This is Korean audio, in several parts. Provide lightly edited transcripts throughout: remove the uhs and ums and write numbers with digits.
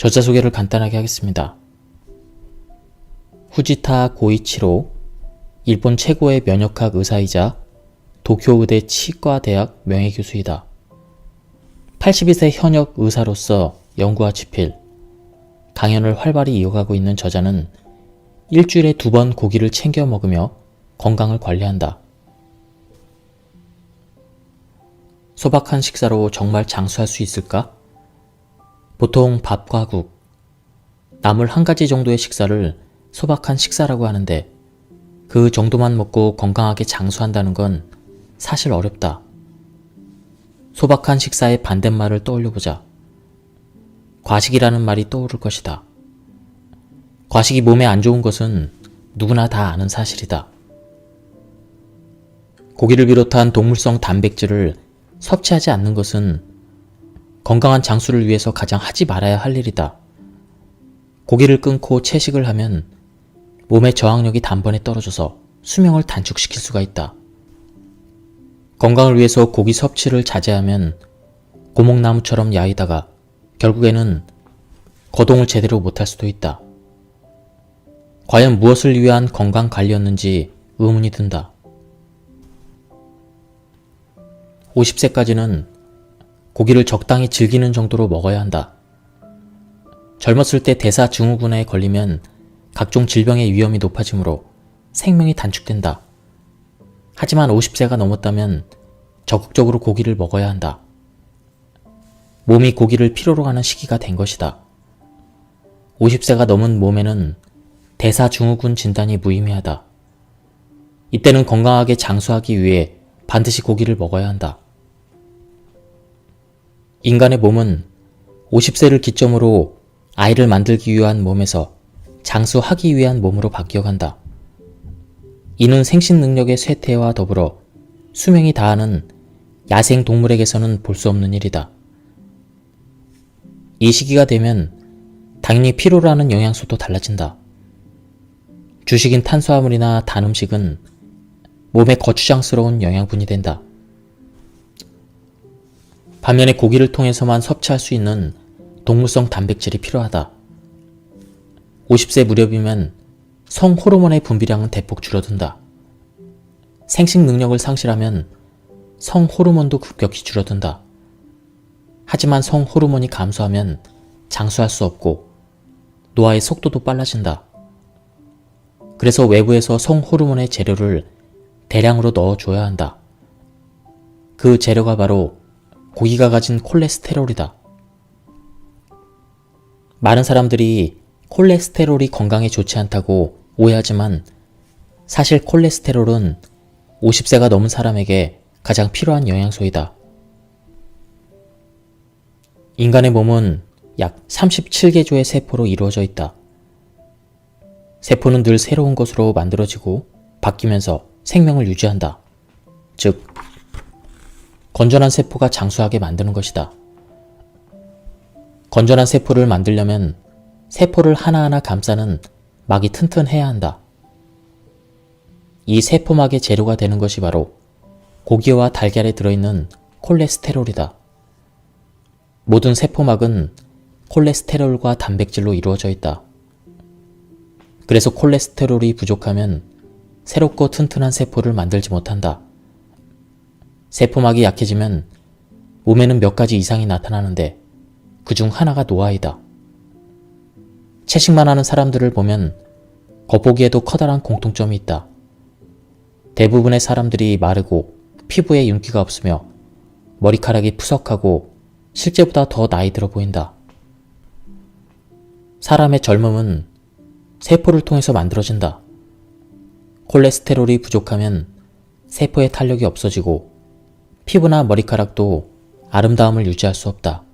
저자 소개를 간단하게 하겠습니다. 후지타 고이치로, 일본 최고의 면역학 의사이자 도쿄의대 치과대학 명예교수이다. 82세 현역 의사로서 연구와 집필, 강연을 활발히 이어가고 있는 저자는 일주일에 2번 고기를 챙겨 먹으며 건강을 관리한다. 소박한 식사로 정말 장수할 수 있을까? 보통 밥과 국, 나물 한 가지 정도의 식사를 소박한 식사라고 하는데 그 정도만 먹고 건강하게 장수한다는 건 사실 어렵다. 소박한 식사의 반대말을 떠올려보자. 과식이라는 말이 떠오를 것이다. 과식이 몸에 안 좋은 것은 누구나 다 아는 사실이다. 고기를 비롯한 동물성 단백질을 섭취하지 않는 것은 건강한 장수를 위해서 가장 하지 말아야 할 일이다. 고기를 끊고 채식을 하면 몸의 저항력이 단번에 떨어져서 수명을 단축시킬 수가 있다. 건강을 위해서 고기 섭취를 자제하면 고목나무처럼 야위다가 결국에는 거동을 제대로 못할 수도 있다. 과연 무엇을 위한 건강관리였는지 의문이 든다. 50세까지는 고기를 적당히 즐기는 정도로 먹어야 한다. 젊었을 때 대사증후군에 걸리면 각종 질병의 위험이 높아지므로 생명이 단축된다. 하지만 50세가 넘었다면 적극적으로 고기를 먹어야 한다. 몸이 고기를 필요로 하는 시기가 된 것이다. 50세가 넘은 몸에는 대사증후군 진단이 무의미하다. 이때는 건강하게 장수하기 위해 반드시 고기를 먹어야 한다. 인간의 몸은 50세를 기점으로 아이를 만들기 위한 몸에서 장수하기 위한 몸으로 바뀌어간다. 이는 생식 능력의 쇠퇴와 더불어 수명이 다하는 야생 동물에게서는 볼 수 없는 일이다. 이 시기가 되면 당연히 필요로 하는 영양소도 달라진다. 주식인 탄수화물이나 단 음식은 몸에 거추장스러운 영양분이 된다. 반면에 고기를 통해서만 섭취할 수 있는 동물성 단백질이 필요하다. 50세 무렵이면 성호르몬의 분비량은 대폭 줄어든다. 생식 능력을 상실하면 성호르몬도 급격히 줄어든다. 하지만 성호르몬이 감소하면 장수할 수 없고 노화의 속도도 빨라진다. 그래서 외부에서 성호르몬의 재료를 대량으로 넣어줘야 한다. 그 재료가 바로 고기가 가진 콜레스테롤이다. 많은 사람들이 콜레스테롤이 건강에 좋지 않다고 오해하지만 사실 콜레스테롤은 50세가 넘은 사람에게 가장 필요한 영양소이다. 인간의 몸은 약 37개 조의 세포로 이루어져 있다. 세포는 늘 새로운 것으로 만들어지고 바뀌면서 생명을 유지한다. 즉, 건전한 세포가 장수하게 만드는 것이다. 건전한 세포를 만들려면 세포를 하나하나 감싸는 막이 튼튼해야 한다. 이 세포막의 재료가 되는 것이 바로 고기와 달걀에 들어있는 콜레스테롤이다. 모든 세포막은 콜레스테롤과 단백질로 이루어져 있다. 그래서 콜레스테롤이 부족하면 새롭고 튼튼한 세포를 만들지 못한다. 세포막이 약해지면 몸에는 몇 가지 이상이 나타나는데 그중 하나가 노화이다. 채식만 하는 사람들을 보면 겉보기에도 커다란 공통점이 있다. 대부분의 사람들이 마르고 피부에 윤기가 없으며 머리카락이 푸석하고 실제보다 더 나이 들어 보인다. 사람의 젊음은 세포를 통해서 만들어진다. 콜레스테롤이 부족하면 세포의 탄력이 없어지고 피부나 머리카락도 아름다움을 유지할 수 없다.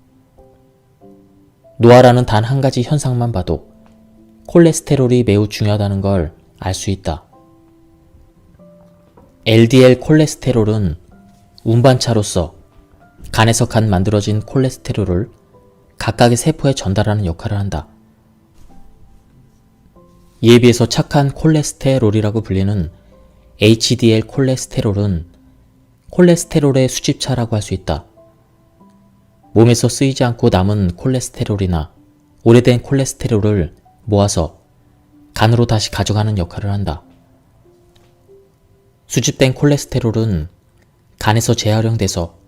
노화라는 단 한 가지 현상만 봐도 콜레스테롤이 매우 중요하다는 걸 알 수 있다. LDL 콜레스테롤은 운반차로서 간에서 간 만들어진 콜레스테롤을 각각의 세포에 전달하는 역할을 한다. 이에 비해서 착한 콜레스테롤이라고 불리는 HDL 콜레스테롤은 콜레스테롤의 수집차라고 할 수 있다. 몸에서 쓰이지 않고 남은 콜레스테롤이나 오래된 콜레스테롤을 모아서 간으로 다시 가져가는 역할을 한다. 수집된 콜레스테롤은 간에서 재활용돼서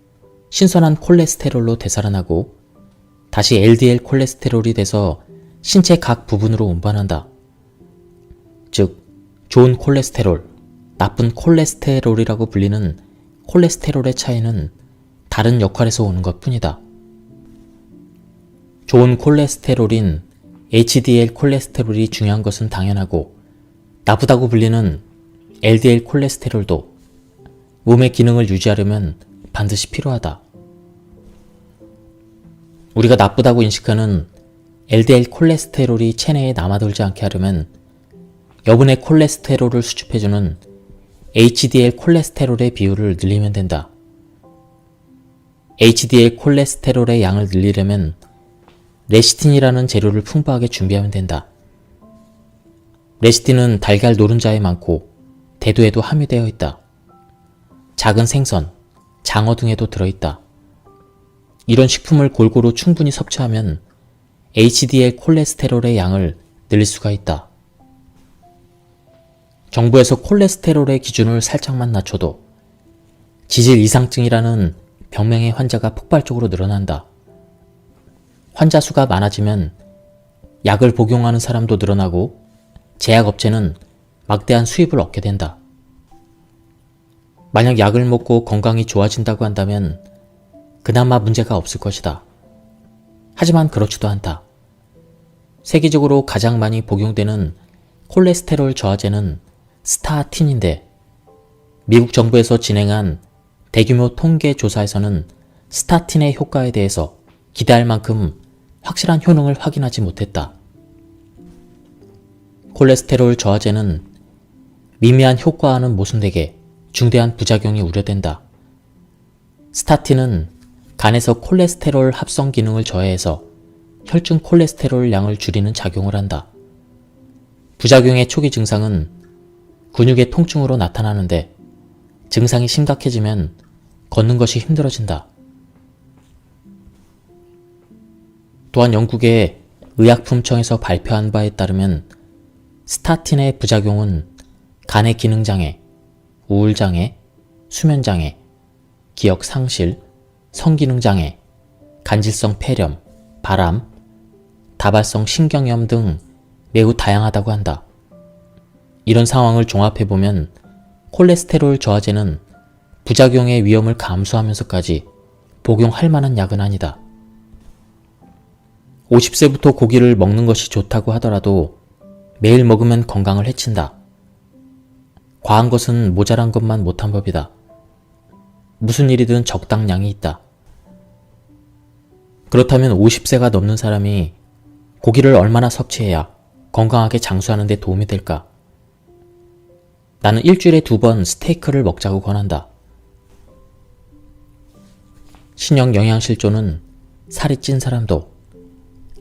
신선한 콜레스테롤로 되살아나고 다시 LDL 콜레스테롤이 돼서 신체 각 부분으로 운반한다. 즉, 좋은 콜레스테롤, 나쁜 콜레스테롤이라고 불리는 콜레스테롤의 차이는 다른 역할에서 오는 것 뿐이다. 좋은 콜레스테롤인 HDL 콜레스테롤이 중요한 것은 당연하고, 나쁘다고 불리는 LDL 콜레스테롤도 몸의 기능을 유지하려면 반드시 필요하다. 우리가 나쁘다고 인식하는 LDL 콜레스테롤이 체내에 남아돌지 않게 하려면 여분의 콜레스테롤을 수집해주는 HDL 콜레스테롤의 비율을 늘리면 된다. HDL 콜레스테롤의 양을 늘리려면 레시틴이라는 재료를 풍부하게 준비하면 된다. 레시틴은 달걀 노른자에 많고 대두에도 함유되어 있다. 작은 생선, 장어 등에도 들어있다. 이런 식품을 골고루 충분히 섭취하면 HDL 콜레스테롤의 양을 늘릴 수가 있다. 정부에서 콜레스테롤의 기준을 살짝만 낮춰도 지질 이상증이라는 병명의 환자가 폭발적으로 늘어난다. 환자 수가 많아지면 약을 복용하는 사람도 늘어나고 제약업체는 막대한 수입을 얻게 된다. 만약 약을 먹고 건강이 좋아진다고 한다면 그나마 문제가 없을 것이다. 하지만 그렇지도 않다. 세계적으로 가장 많이 복용되는 콜레스테롤 저하제는 스타틴인데, 미국 정부에서 진행한 대규모 통계 조사에서는 스타틴의 효과에 대해서 기대할 만큼 확실한 효능을 확인하지 못했다. 콜레스테롤 저하제는 미미한 효과와는 모순되게 중대한 부작용이 우려된다. 스타틴은 간에서 콜레스테롤 합성 기능을 저해해서 혈중 콜레스테롤 양을 줄이는 작용을 한다. 부작용의 초기 증상은 근육의 통증으로 나타나는데, 증상이 심각해지면 걷는 것이 힘들어진다. 또한 영국의 의약품청에서 발표한 바에 따르면 스타틴의 부작용은 간의 기능장애, 우울장애, 수면장애, 기억상실, 성기능장애, 간질성 폐렴, 발암, 다발성 신경염 등 매우 다양하다고 한다. 이런 상황을 종합해보면 콜레스테롤 저하제는 부작용의 위험을 감수하면서까지 복용할 만한 약은 아니다. 50세부터 고기를 먹는 것이 좋다고 하더라도 매일 먹으면 건강을 해친다. 과한 것은 모자란 것만 못한 법이다. 무슨 일이든 적당량이 있다. 그렇다면 50세가 넘는 사람이 고기를 얼마나 섭취해야 건강하게 장수하는 데 도움이 될까? 나는 일주일에 2번 스테이크를 먹자고 권한다. 신형 영양실조는 살이 찐 사람도,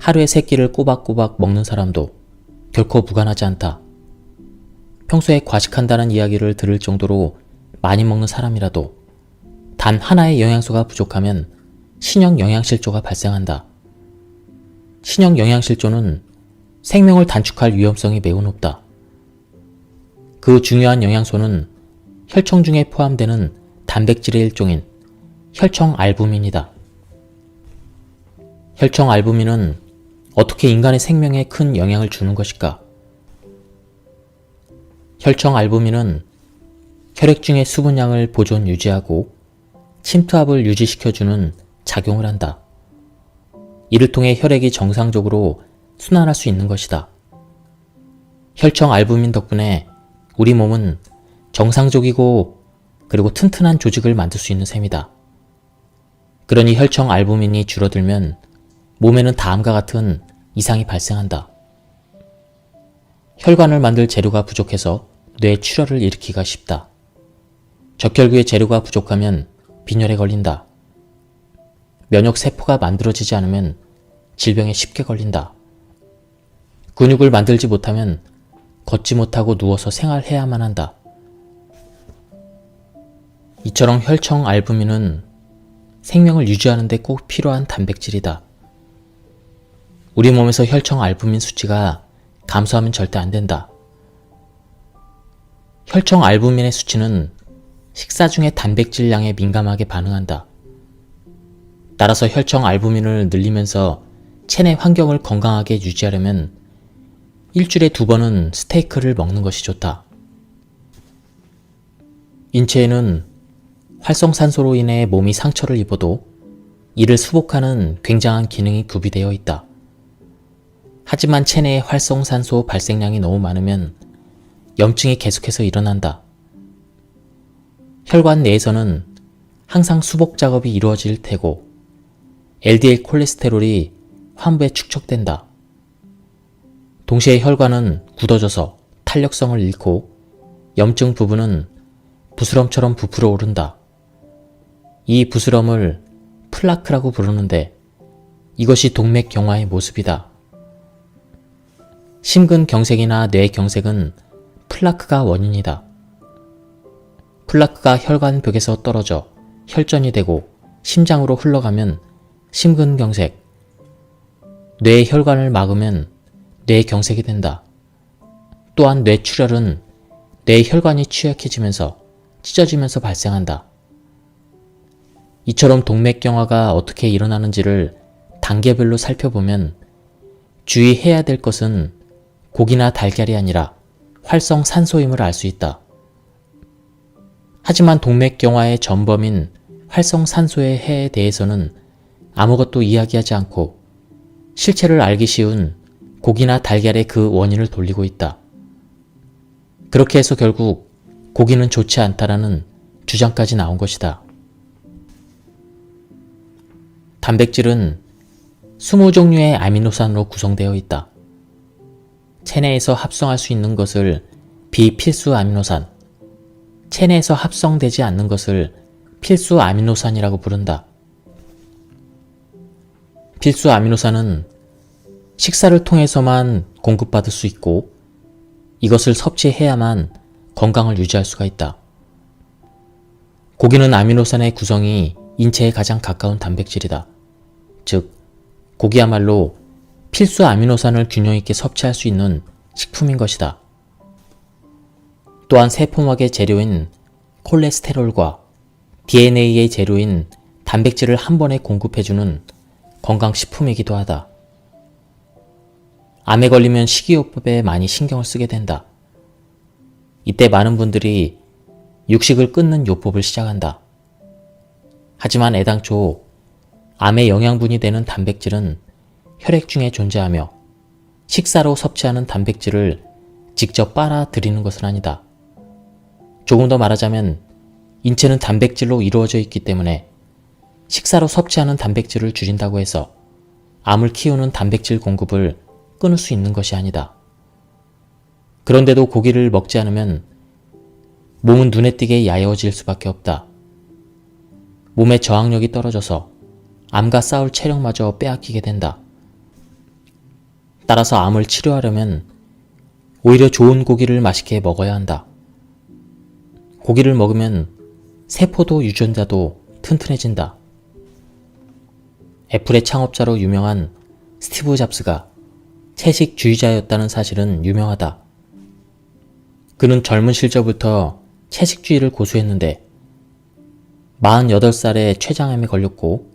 하루에 3끼를 꼬박꼬박 먹는 사람도 결코 무관하지 않다. 평소에 과식한다는 이야기를 들을 정도로 많이 먹는 사람이라도 단 하나의 영양소가 부족하면 신형 영양실조가 발생한다. 신형 영양실조는 생명을 단축할 위험성이 매우 높다. 그 중요한 영양소는 혈청 중에 포함되는 단백질의 일종인 혈청 알부민이다. 혈청 알부민은 어떻게 인간의 생명에 큰 영향을 주는 것일까? 혈청 알부민은 혈액 중의 수분량을 보존 유지하고 침투압을 유지시켜주는 작용을 한다. 이를 통해 혈액이 정상적으로 순환할 수 있는 것이다. 혈청 알부민 덕분에 우리 몸은 정상적이고 그리고 튼튼한 조직을 만들 수 있는 셈이다. 그러니 혈청 알부민이 줄어들면 몸에는 다음과 같은 이상이 발생한다. 혈관을 만들 재료가 부족해서 뇌 출혈을 일으키기가 쉽다. 적혈구의 재료가 부족하면 빈혈에 걸린다. 면역세포가 만들어지지 않으면 질병에 쉽게 걸린다. 근육을 만들지 못하면 걷지 못하고 누워서 생활해야만 한다. 이처럼 혈청 알부민은 생명을 유지하는 데 꼭 필요한 단백질이다. 우리 몸에서 혈청 알부민 수치가 감소하면 절대 안 된다. 혈청 알부민의 수치는 식사 중의 단백질량에 민감하게 반응한다. 따라서 혈청 알부민을 늘리면서 체내 환경을 건강하게 유지하려면 일주일에 2번은 스테이크를 먹는 것이 좋다. 인체에는 활성산소로 인해 몸이 상처를 입어도 이를 수복하는 굉장한 기능이 구비되어 있다. 하지만 체내의 활성산소 발생량이 너무 많으면 염증이 계속해서 일어난다. 혈관 내에서는 항상 수복 작업이 이루어질 테고 LDL 콜레스테롤이 환부에 축적된다. 동시에 혈관은 굳어져서 탄력성을 잃고 염증 부분은 부스럼처럼 부풀어 오른다. 이 부스럼을 플라크라고 부르는데 이것이 동맥경화의 모습이다. 심근경색이나 뇌경색은 플라크가 원인이다. 플라크가 혈관벽에서 떨어져 혈전이 되고 심장으로 흘러가면 심근경색, 뇌의 혈관을 막으면 뇌경색이 된다. 또한 뇌출혈은 뇌의 혈관이 취약해지면서 찢어지면서 발생한다. 이처럼 동맥경화가 어떻게 일어나는지를 단계별로 살펴보면 주의해야 될 것은 고기나 달걀이 아니라 활성산소임을 알 수 있다. 하지만 동맥경화의 전범인 활성산소의 해에 대해서는 아무것도 이야기하지 않고 실체를 알기 쉬운 고기나 달걀의 그 원인을 돌리고 있다. 그렇게 해서 결국 고기는 좋지 않다라는 주장까지 나온 것이다. 단백질은 20종류의 아미노산으로 구성되어 있다. 체내에서 합성할 수 있는 것을 비필수 아미노산, 체내에서 합성되지 않는 것을 필수 아미노산이라고 부른다. 필수 아미노산은 식사를 통해서만 공급받을 수 있고 이것을 섭취해야만 건강을 유지할 수가 있다. 고기는 아미노산의 구성이 인체에 가장 가까운 단백질이다. 즉, 고기야말로 필수 아미노산을 균형 있게 섭취할 수 있는 식품인 것이다. 또한 세포막의 재료인 콜레스테롤과 DNA의 재료인 단백질을 한 번에 공급해주는 건강식품이기도 하다. 암에 걸리면 식이요법에 많이 신경을 쓰게 된다. 이때 많은 분들이 육식을 끊는 요법을 시작한다. 하지만 애당초 암의 영양분이 되는 단백질은 혈액 중에 존재하며 식사로 섭취하는 단백질을 직접 빨아들이는 것은 아니다. 조금 더 말하자면 인체는 단백질로 이루어져 있기 때문에 식사로 섭취하는 단백질을 줄인다고 해서 암을 키우는 단백질 공급을 끊을 수 있는 것이 아니다. 그런데도 고기를 먹지 않으면 몸은 눈에 띄게 야여워질 수밖에 없다. 몸의 저항력이 떨어져서 암과 싸울 체력마저 빼앗기게 된다. 따라서 암을 치료하려면 오히려 좋은 고기를 맛있게 먹어야 한다. 고기를 먹으면 세포도 유전자도 튼튼해진다. 애플의 창업자로 유명한 스티브 잡스가 채식주의자였다는 사실은 유명하다. 그는 젊은 시절부터 채식주의를 고수했는데 48살에 췌장암에 걸렸고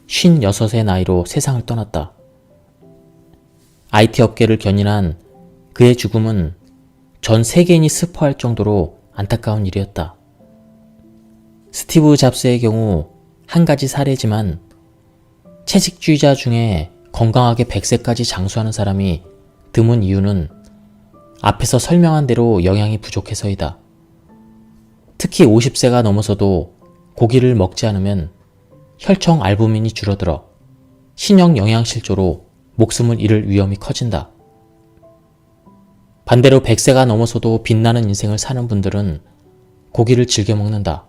56의 나이로 세상을 떠났다. IT 업계를 견인한 그의 죽음은 전 세계인이 슬퍼할 정도로 안타까운 일이었다. 스티브 잡스의 경우 한 가지 사례지만 채식주의자 중에 건강하게 100세까지 장수하는 사람이 드문 이유는 앞에서 설명한 대로 영양이 부족해서이다. 특히 50세가 넘어서도 고기를 먹지 않으면 혈청 알부민이 줄어들어 신형 영양실조로 목숨을 잃을 위험이 커진다. 반대로 100세가 넘어서도 빛나는 인생을 사는 분들은 고기를 즐겨 먹는다.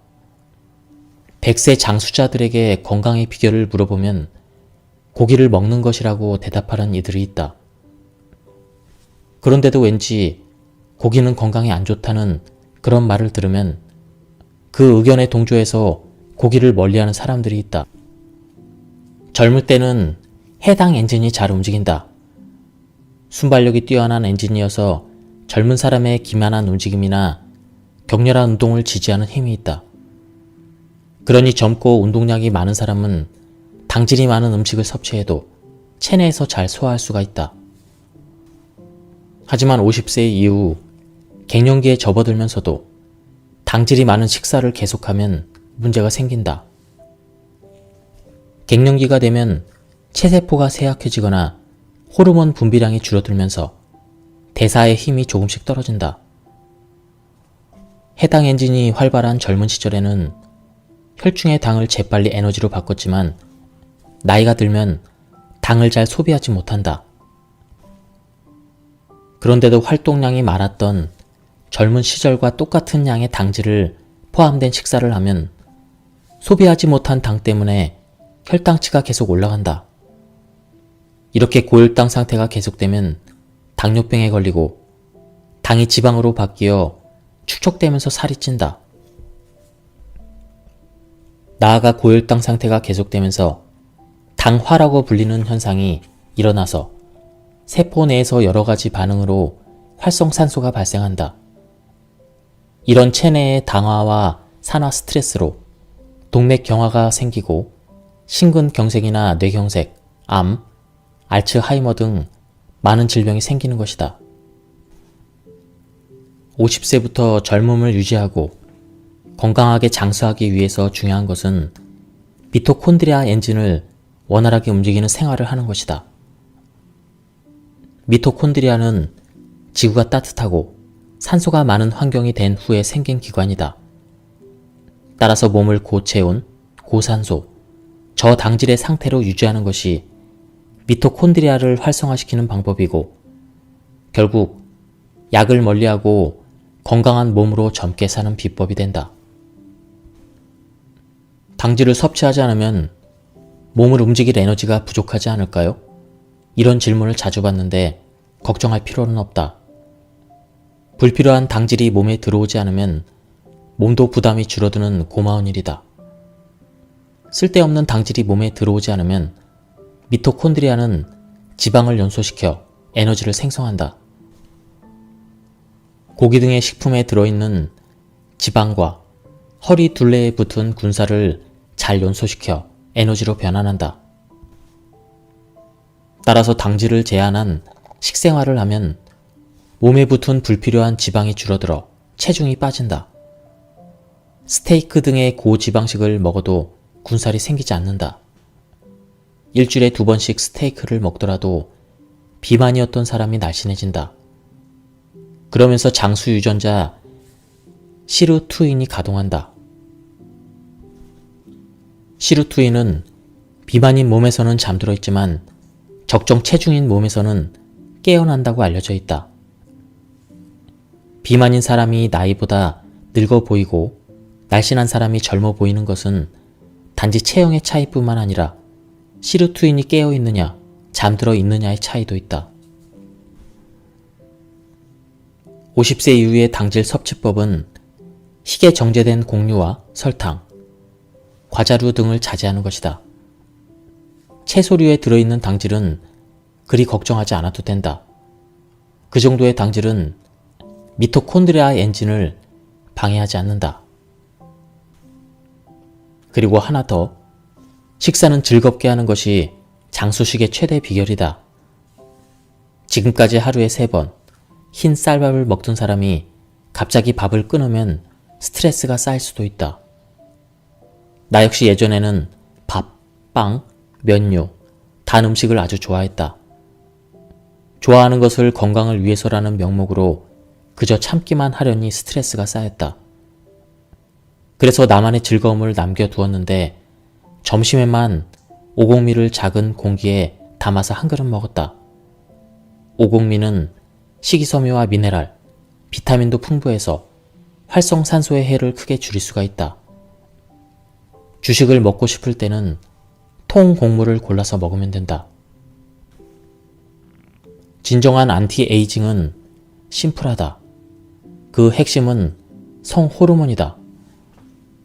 100세 장수자들에게 건강의 비결을 물어보면 고기를 먹는 것이라고 대답하는 이들이 있다. 그런데도 왠지 고기는 건강에 안 좋다는 그런 말을 들으면 그 의견에 동조해서 고기를 멀리하는 사람들이 있다. 젊을 때는 해당 엔진이 잘 움직인다. 순발력이 뛰어난 엔진이어서 젊은 사람의 기만한 움직임이나 격렬한 운동을 지지하는 힘이 있다. 그러니 젊고 운동량이 많은 사람은 당질이 많은 음식을 섭취해도 체내에서 잘 소화할 수가 있다. 하지만 50세 이후 갱년기에 접어들면서도 당질이 많은 식사를 계속하면 문제가 생긴다. 갱년기가 되면 체세포가 쇠약해지거나 호르몬 분비량이 줄어들면서 대사의 힘이 조금씩 떨어진다. 해당 엔진이 활발한 젊은 시절에는 혈중의 당을 재빨리 에너지로 바꿨지만 나이가 들면 당을 잘 소비하지 못한다. 그런데도 활동량이 많았던 젊은 시절과 똑같은 양의 당질을 포함된 식사를 하면 소비하지 못한 당 때문에 혈당치가 계속 올라간다. 이렇게 고혈당 상태가 계속되면 당뇨병에 걸리고 당이 지방으로 바뀌어 축적되면서 살이 찐다. 나아가 고혈당 상태가 계속되면서 당화라고 불리는 현상이 일어나서 세포 내에서 여러 가지 반응으로 활성산소가 발생한다. 이런 체내의 당화와 산화 스트레스로 동맥경화가 생기고 심근경색이나 뇌경색, 암, 알츠하이머 등 많은 질병이 생기는 것이다. 50세부터 젊음을 유지하고 건강하게 장수하기 위해서 중요한 것은 미토콘드리아 엔진을 원활하게 움직이는 생활을 하는 것이다. 미토콘드리아는 지구가 따뜻하고 산소가 많은 환경이 된 후에 생긴 기관이다. 따라서 몸을 고체온, 고산소, 저당질의 상태로 유지하는 것이 미토콘드리아를 활성화시키는 방법이고 결국 약을 멀리하고 건강한 몸으로 젊게 사는 비법이 된다. 당질을 섭취하지 않으면 몸을 움직일 에너지가 부족하지 않을까요? 이런 질문을 자주 받는데 걱정할 필요는 없다. 불필요한 당질이 몸에 들어오지 않으면 몸도 부담이 줄어드는 고마운 일이다. 쓸데없는 당질이 몸에 들어오지 않으면 미토콘드리아는 지방을 연소시켜 에너지를 생성한다. 고기 등의 식품에 들어있는 지방과 허리 둘레에 붙은 군살을 잘 연소시켜 에너지로 변환한다. 따라서 당질을 제한한 식생활을 하면 몸에 붙은 불필요한 지방이 줄어들어 체중이 빠진다. 스테이크 등의 고지방식을 먹어도 군살이 생기지 않는다. 일주일에 2번씩 스테이크를 먹더라도 비만이었던 사람이 날씬해진다. 그러면서 장수 유전자 시르투인이 가동한다. 시르투인은 비만인 몸에서는 잠들어 있지만 적정 체중인 몸에서는 깨어난다고 알려져 있다. 비만인 사람이 나이보다 늙어 보이고 날씬한 사람이 젊어 보이는 것은 단지 체형의 차이뿐만 아니라 시르투인이 깨어 있느냐, 잠들어 있느냐의 차이도 있다. 50세 이후의 당질 섭취법은 희게 정제된 곡류와 설탕, 과자류 등을 자제하는 것이다. 채소류에 들어있는 당질은 그리 걱정하지 않아도 된다. 그 정도의 당질은 미토콘드리아 엔진을 방해하지 않는다. 그리고 하나 더, 식사는 즐겁게 하는 것이 장수식의 최대 비결이다. 지금까지 하루에 3번 흰 쌀밥을 먹던 사람이 갑자기 밥을 끊으면 스트레스가 쌓일 수도 있다. 나 역시 예전에는 밥, 빵, 면류, 단 음식을 아주 좋아했다. 좋아하는 것을 건강을 위해서라는 명목으로 그저 참기만 하려니 스트레스가 쌓였다. 그래서 나만의 즐거움을 남겨두었는데 점심에만 오곡미를 작은 공기에 담아서 한 그릇 먹었다. 오곡미는 식이섬유와 미네랄, 비타민도 풍부해서 활성산소의 해를 크게 줄일 수가 있다. 주식을 먹고 싶을 때는 통곡물을 골라서 먹으면 된다. 진정한 안티에이징은 심플하다. 그 핵심은 성호르몬이다.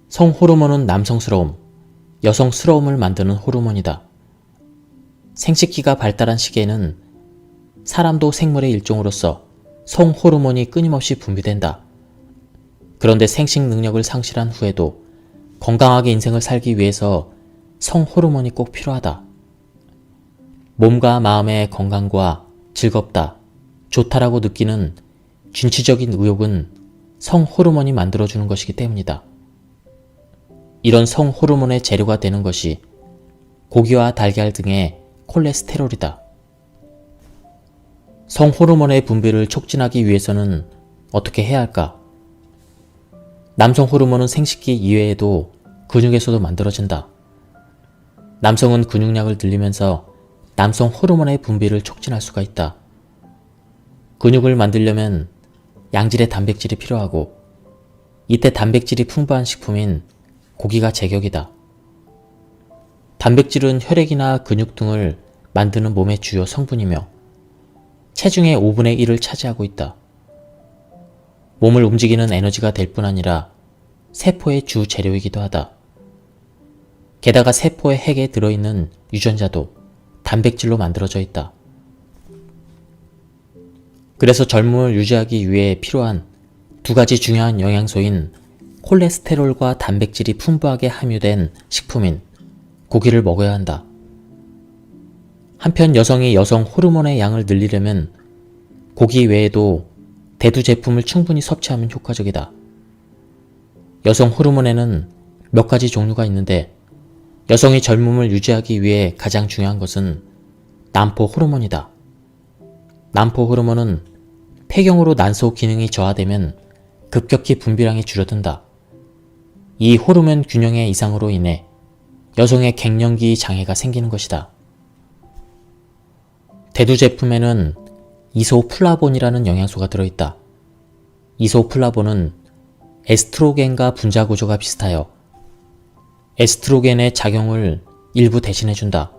성호르몬은 남성스러움, 여성스러움을 만드는 호르몬이다. 생식기가 발달한 시기에는 사람도 생물의 일종으로서 성 호르몬이 끊임없이 분비된다. 그런데 생식 능력을 상실한 후에도 건강하게 인생을 살기 위해서 성 호르몬이 꼭 필요하다. 몸과 마음의 건강과 즐겁다, 좋다라고 느끼는 진취적인 의욕은 성 호르몬이 만들어주는 것이기 때문이다. 이런 성 호르몬의 재료가 되는 것이 고기와 달걀 등의 콜레스테롤이다. 성 호르몬의 분비를 촉진하기 위해서는 어떻게 해야 할까? 남성 호르몬은 생식기 이외에도 근육에서도 만들어진다. 남성은 근육량을 늘리면서 남성 호르몬의 분비를 촉진할 수가 있다. 근육을 만들려면 양질의 단백질이 필요하고 이때 단백질이 풍부한 식품인 고기가 제격이다. 단백질은 혈액이나 근육 등을 만드는 몸의 주요 성분이며 체중의 5분의 1을 차지하고 있다. 몸을 움직이는 에너지가 될 뿐 아니라 세포의 주 재료이기도 하다. 게다가 세포의 핵에 들어있는 유전자도 단백질로 만들어져 있다. 그래서 젊음을 유지하기 위해 필요한 두 가지 중요한 영양소인 콜레스테롤과 단백질이 풍부하게 함유된 식품인 고기를 먹어야 한다. 한편 여성이 여성 호르몬의 양을 늘리려면 고기 외에도 대두 제품을 충분히 섭취하면 효과적이다. 여성 호르몬에는 몇 가지 종류가 있는데 여성이 젊음을 유지하기 위해 가장 중요한 것은 난포 호르몬이다. 난포 호르몬은 폐경으로 난소 기능이 저하되면 급격히 분비량이 줄어든다. 이 호르몬 균형의 이상으로 인해 여성의 갱년기 장애가 생기는 것이다. 대두 제품에는 이소플라본이라는 영양소가 들어있다. 이소플라본은 에스트로겐과 분자 구조가 비슷하여 에스트로겐의 작용을 일부 대신해준다.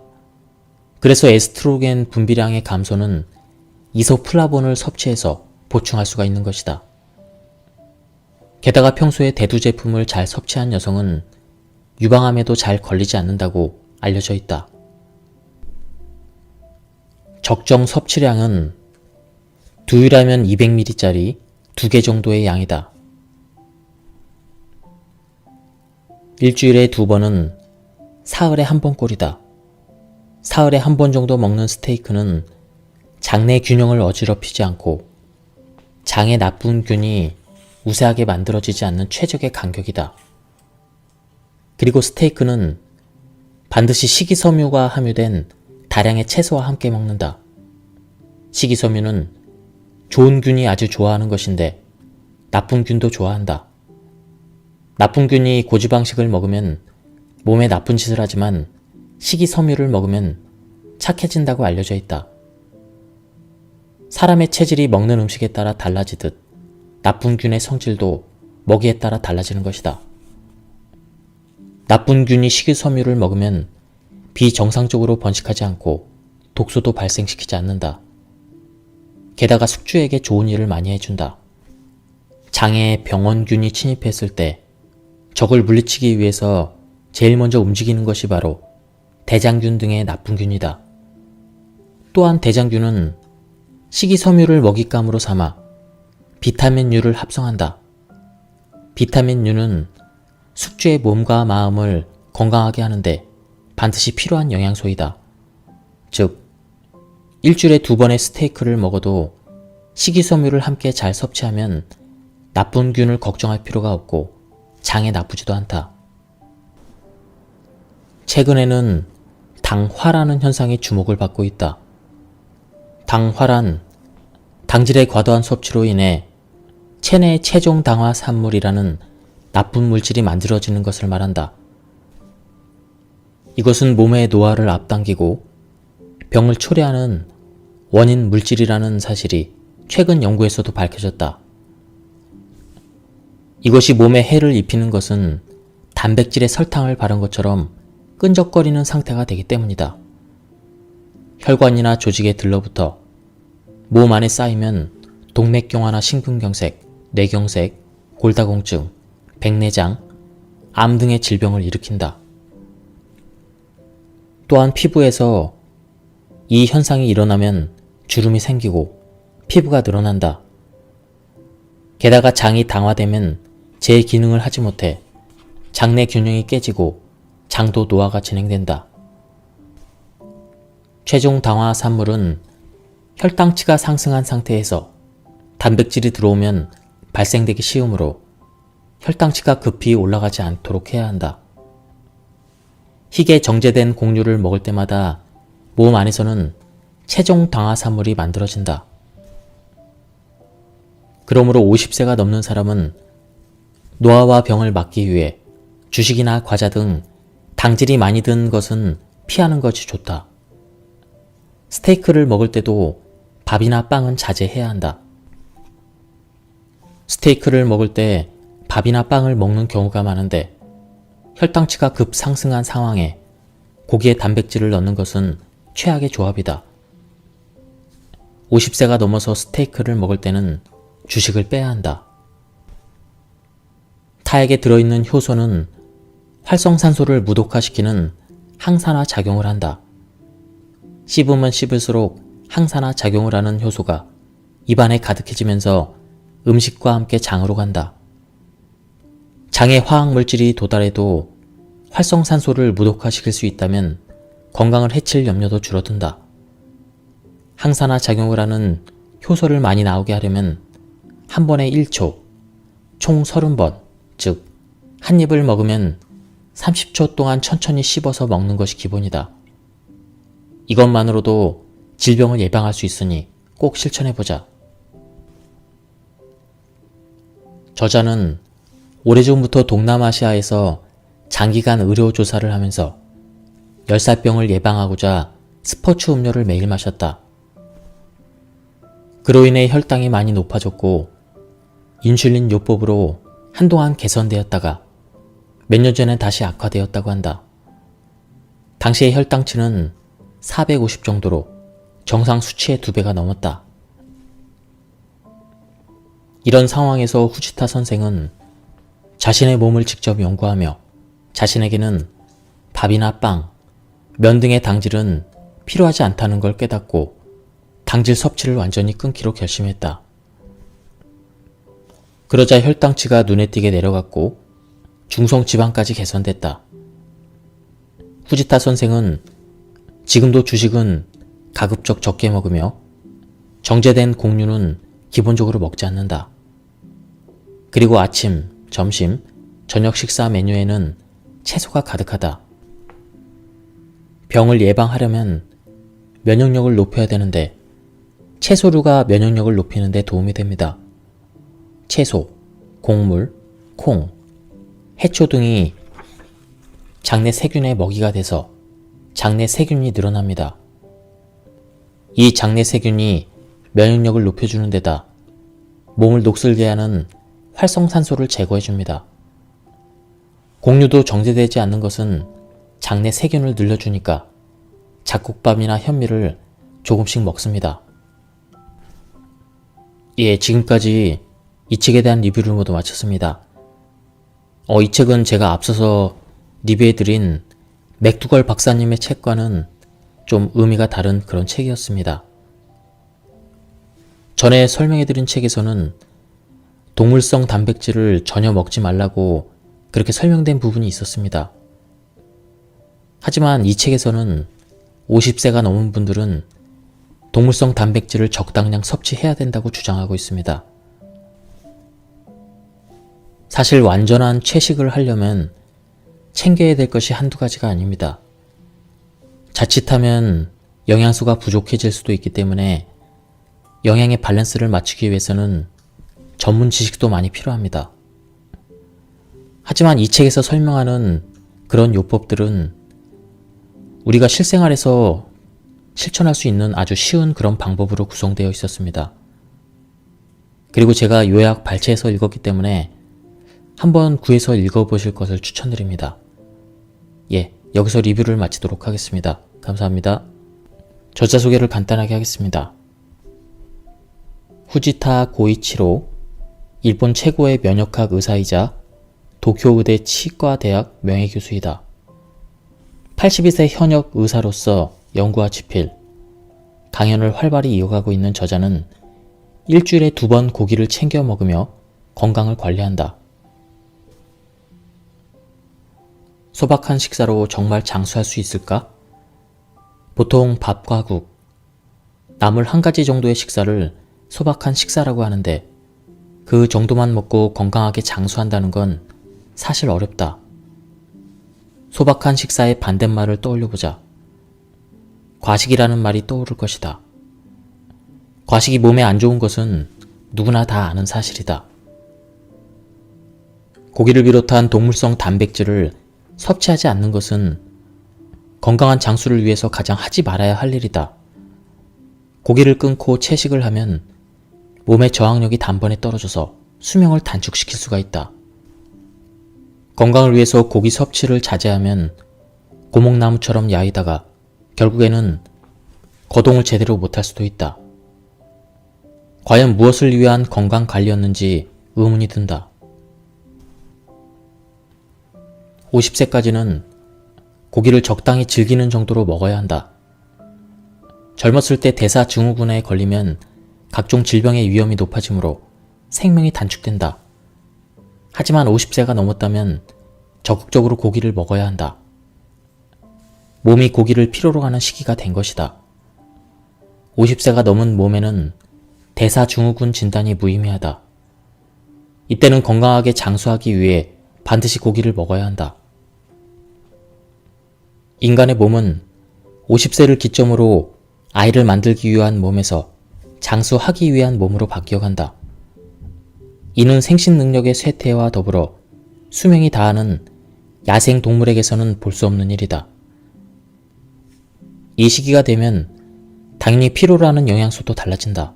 그래서 에스트로겐 분비량의 감소는 이소플라본을 섭취해서 보충할 수가 있는 것이다. 게다가 평소에 대두 제품을 잘 섭취한 여성은 유방암에도 잘 걸리지 않는다고 알려져 있다. 적정 섭취량은 두유라면 200ml짜리 2개 정도의 양이다. 일주일에 2번은 사흘에 1번 꼴이다. 사흘에 1번 정도 먹는 스테이크는 장내 균형을 어지럽히지 않고 장에 나쁜 균이 우세하게 만들어지지 않는 최적의 간격이다. 그리고 스테이크는 반드시 식이섬유가 함유된 다량의 채소와 함께 먹는다. 식이섬유는 좋은 균이 아주 좋아하는 것인데 나쁜 균도 좋아한다. 나쁜 균이 고지방식을 먹으면 몸에 나쁜 짓을 하지만 식이섬유를 먹으면 착해진다고 알려져 있다. 사람의 체질이 먹는 음식에 따라 달라지듯 나쁜 균의 성질도 먹이에 따라 달라지는 것이다. 나쁜 균이 식이섬유를 먹으면 비정상적으로 번식하지 않고 독소도 발생시키지 않는다. 게다가 숙주에게 좋은 일을 많이 해준다. 장에 병원균이 침입했을 때 적을 물리치기 위해서 제일 먼저 움직이는 것이 바로 대장균 등의 나쁜 균이다. 또한 대장균은 식이섬유를 먹잇감으로 삼아 비타민유를 합성한다. 비타민유는 숙주의 몸과 마음을 건강하게 하는데 반드시 필요한 영양소이다. 즉, 일주일에 2번의 스테이크를 먹어도 식이섬유를 함께 잘 섭취하면 나쁜 균을 걱정할 필요가 없고 장에 나쁘지도 않다. 최근에는 당화라는 현상이 주목을 받고 있다. 당화란 당질의 과도한 섭취로 인해 체내의 최종 당화 산물이라는 나쁜 물질이 만들어지는 것을 말한다. 이것은 몸의 노화를 앞당기고 병을 초래하는 원인 물질이라는 사실이 최근 연구에서도 밝혀졌다. 이것이 몸에 해를 입히는 것은 단백질에 설탕을 바른 것처럼 끈적거리는 상태가 되기 때문이다. 혈관이나 조직에 들러붙어 몸 안에 쌓이면 동맥경화나 심근경색, 뇌경색, 골다공증, 백내장, 암 등의 질병을 일으킨다. 또한 피부에서 이 현상이 일어나면 주름이 생기고 피부가 늘어난다. 게다가 장이 당화되면 제 기능을 하지 못해 장내 균형이 깨지고 장도 노화가 진행된다. 최종 당화 산물은 혈당치가 상승한 상태에서 단백질이 들어오면 발생되기 쉬우므로 혈당치가 급히 올라가지 않도록 해야 한다. 희게 정제된 곡류를 먹을 때마다 몸 안에서는 최종 당화산물이 만들어진다. 그러므로 50세가 넘는 사람은 노화와 병을 막기 위해 주식이나 과자 등 당질이 많이 든 것은 피하는 것이 좋다. 스테이크를 먹을 때도 밥이나 빵은 자제해야 한다. 스테이크를 먹을 때 밥이나 빵을 먹는 경우가 많은데 혈당치가 급 상승한 상황에 고기에 단백질을 넣는 것은 최악의 조합이다. 50세가 넘어서 스테이크를 먹을 때는 주식을 빼야 한다. 타액에 들어있는 효소는 활성산소를 무독화시키는 항산화 작용을 한다. 씹으면 씹을수록 항산화 작용을 하는 효소가 입안에 가득해지면서 음식과 함께 장으로 간다. 장에 화학물질이 도달해도 활성산소를 무독화시킬 수 있다면 건강을 해칠 염려도 줄어든다. 항산화 작용을 하는 효소를 많이 나오게 하려면 한 번에 1초, 총 30번, 즉 한 입을 먹으면 30초 동안 천천히 씹어서 먹는 것이 기본이다. 이것만으로도 질병을 예방할 수 있으니 꼭 실천해보자. 저자는 오래전부터 동남아시아에서 장기간 의료조사를 하면서 열사병을 예방하고자 스포츠 음료를 매일 마셨다. 그로 인해 혈당이 많이 높아졌고 인슐린 요법으로 한동안 개선되었다가 몇 년 전에 다시 악화되었다고 한다. 당시의 혈당치는 450 정도로 정상 수치의 2배가 넘었다. 이런 상황에서 후지타 선생은 자신의 몸을 직접 연구하며 자신에게는 밥이나 빵, 면 등의 당질은 필요하지 않다는 걸 깨닫고 당질 섭취를 완전히 끊기로 결심했다. 그러자 혈당치가 눈에 띄게 내려갔고 중성지방까지 개선됐다. 후지타 선생은 지금도 주식은 가급적 적게 먹으며 정제된 곡류는 기본적으로 먹지 않는다. 그리고 아침, 점심, 저녁 식사 메뉴에는 채소가 가득하다. 병을 예방하려면 면역력을 높여야 되는데 채소류가 면역력을 높이는 데 도움이 됩니다. 채소, 곡물, 콩, 해초 등이 장내 세균의 먹이가 돼서 장내 세균이 늘어납니다. 이 장내 세균이 면역력을 높여주는 데다 몸을 녹슬게 하는 활성산소를 제거해줍니다. 곡류도 정제되지 않는 것은 장내 세균을 늘려주니까 잡곡밥이나 현미를 조금씩 먹습니다. 예, 지금까지 이 책에 대한 리뷰를 모두 마쳤습니다. 이 책은 제가 앞서서 리뷰해드린 맥두걸 박사님의 책과는 좀 의미가 다른 그런 책이었습니다. 전에 설명해드린 책에서는 동물성 단백질을 전혀 먹지 말라고 그렇게 설명된 부분이 있었습니다. 하지만 이 책에서는 50세가 넘은 분들은 동물성 단백질을 적당량 섭취해야 된다고 주장하고 있습니다. 사실 완전한 채식을 하려면 챙겨야 될 것이 한두 가지가 아닙니다. 자칫하면 영양소가 부족해질 수도 있기 때문에 영양의 밸런스를 맞추기 위해서는 전문 지식도 많이 필요합니다. 하지만 이 책에서 설명하는 그런 요법들은 우리가 실생활에서 실천할 수 있는 아주 쉬운 그런 방법으로 구성되어 있었습니다. 그리고 제가 요약 발췌해서 읽었기 때문에 한번 구해서 읽어보실 것을 추천드립니다. 예, 여기서 리뷰를 마치도록 하겠습니다. 감사합니다. 저자 소개를 간단하게 하겠습니다. 후지타 고이치로, 일본 최고의 면역학 의사이자 도쿄의대 치과대학 명예교수이다. 82세 현역 의사로서 연구와 집필, 강연을 활발히 이어가고 있는 저자는 일주일에 2번 고기를 챙겨 먹으며 건강을 관리한다. 소박한 식사로 정말 장수할 수 있을까? 보통 밥과 국, 나물 한 가지 정도의 식사를 소박한 식사라고 하는데 그 정도만 먹고 건강하게 장수한다는 건 사실 어렵다. 소박한 식사의 반대말을 떠올려보자. 과식이라는 말이 떠오를 것이다. 과식이 몸에 안 좋은 것은 누구나 다 아는 사실이다. 고기를 비롯한 동물성 단백질을 섭취하지 않는 것은 건강한 장수를 위해서 가장 하지 말아야 할 일이다. 고기를 끊고 채식을 하면 몸의 저항력이 단번에 떨어져서 수명을 단축시킬 수가 있다. 건강을 위해서 고기 섭취를 자제하면 고목나무처럼 야위다가 결국에는 거동을 제대로 못할 수도 있다. 과연 무엇을 위한 건강 관리였는지 의문이 든다. 50세까지는 고기를 적당히 즐기는 정도로 먹어야 한다. 젊었을 때 대사증후군에 걸리면 각종 질병의 위험이 높아지므로 생명이 단축된다. 하지만 50세가 넘었다면 적극적으로 고기를 먹어야 한다. 몸이 고기를 필요로 하는 시기가 된 것이다. 50세가 넘은 몸에는 대사증후군 진단이 무의미하다. 이때는 건강하게 장수하기 위해 반드시 고기를 먹어야 한다. 인간의 몸은 50세를 기점으로 아이를 만들기 위한 몸에서 장수하기 위한 몸으로 바뀌어간다. 이는 생식 능력의 쇠퇴와 더불어 수명이 다하는 야생 동물에게서는 볼 수 없는 일이다. 이 시기가 되면 당연히 필요로 하는 영양소도 달라진다.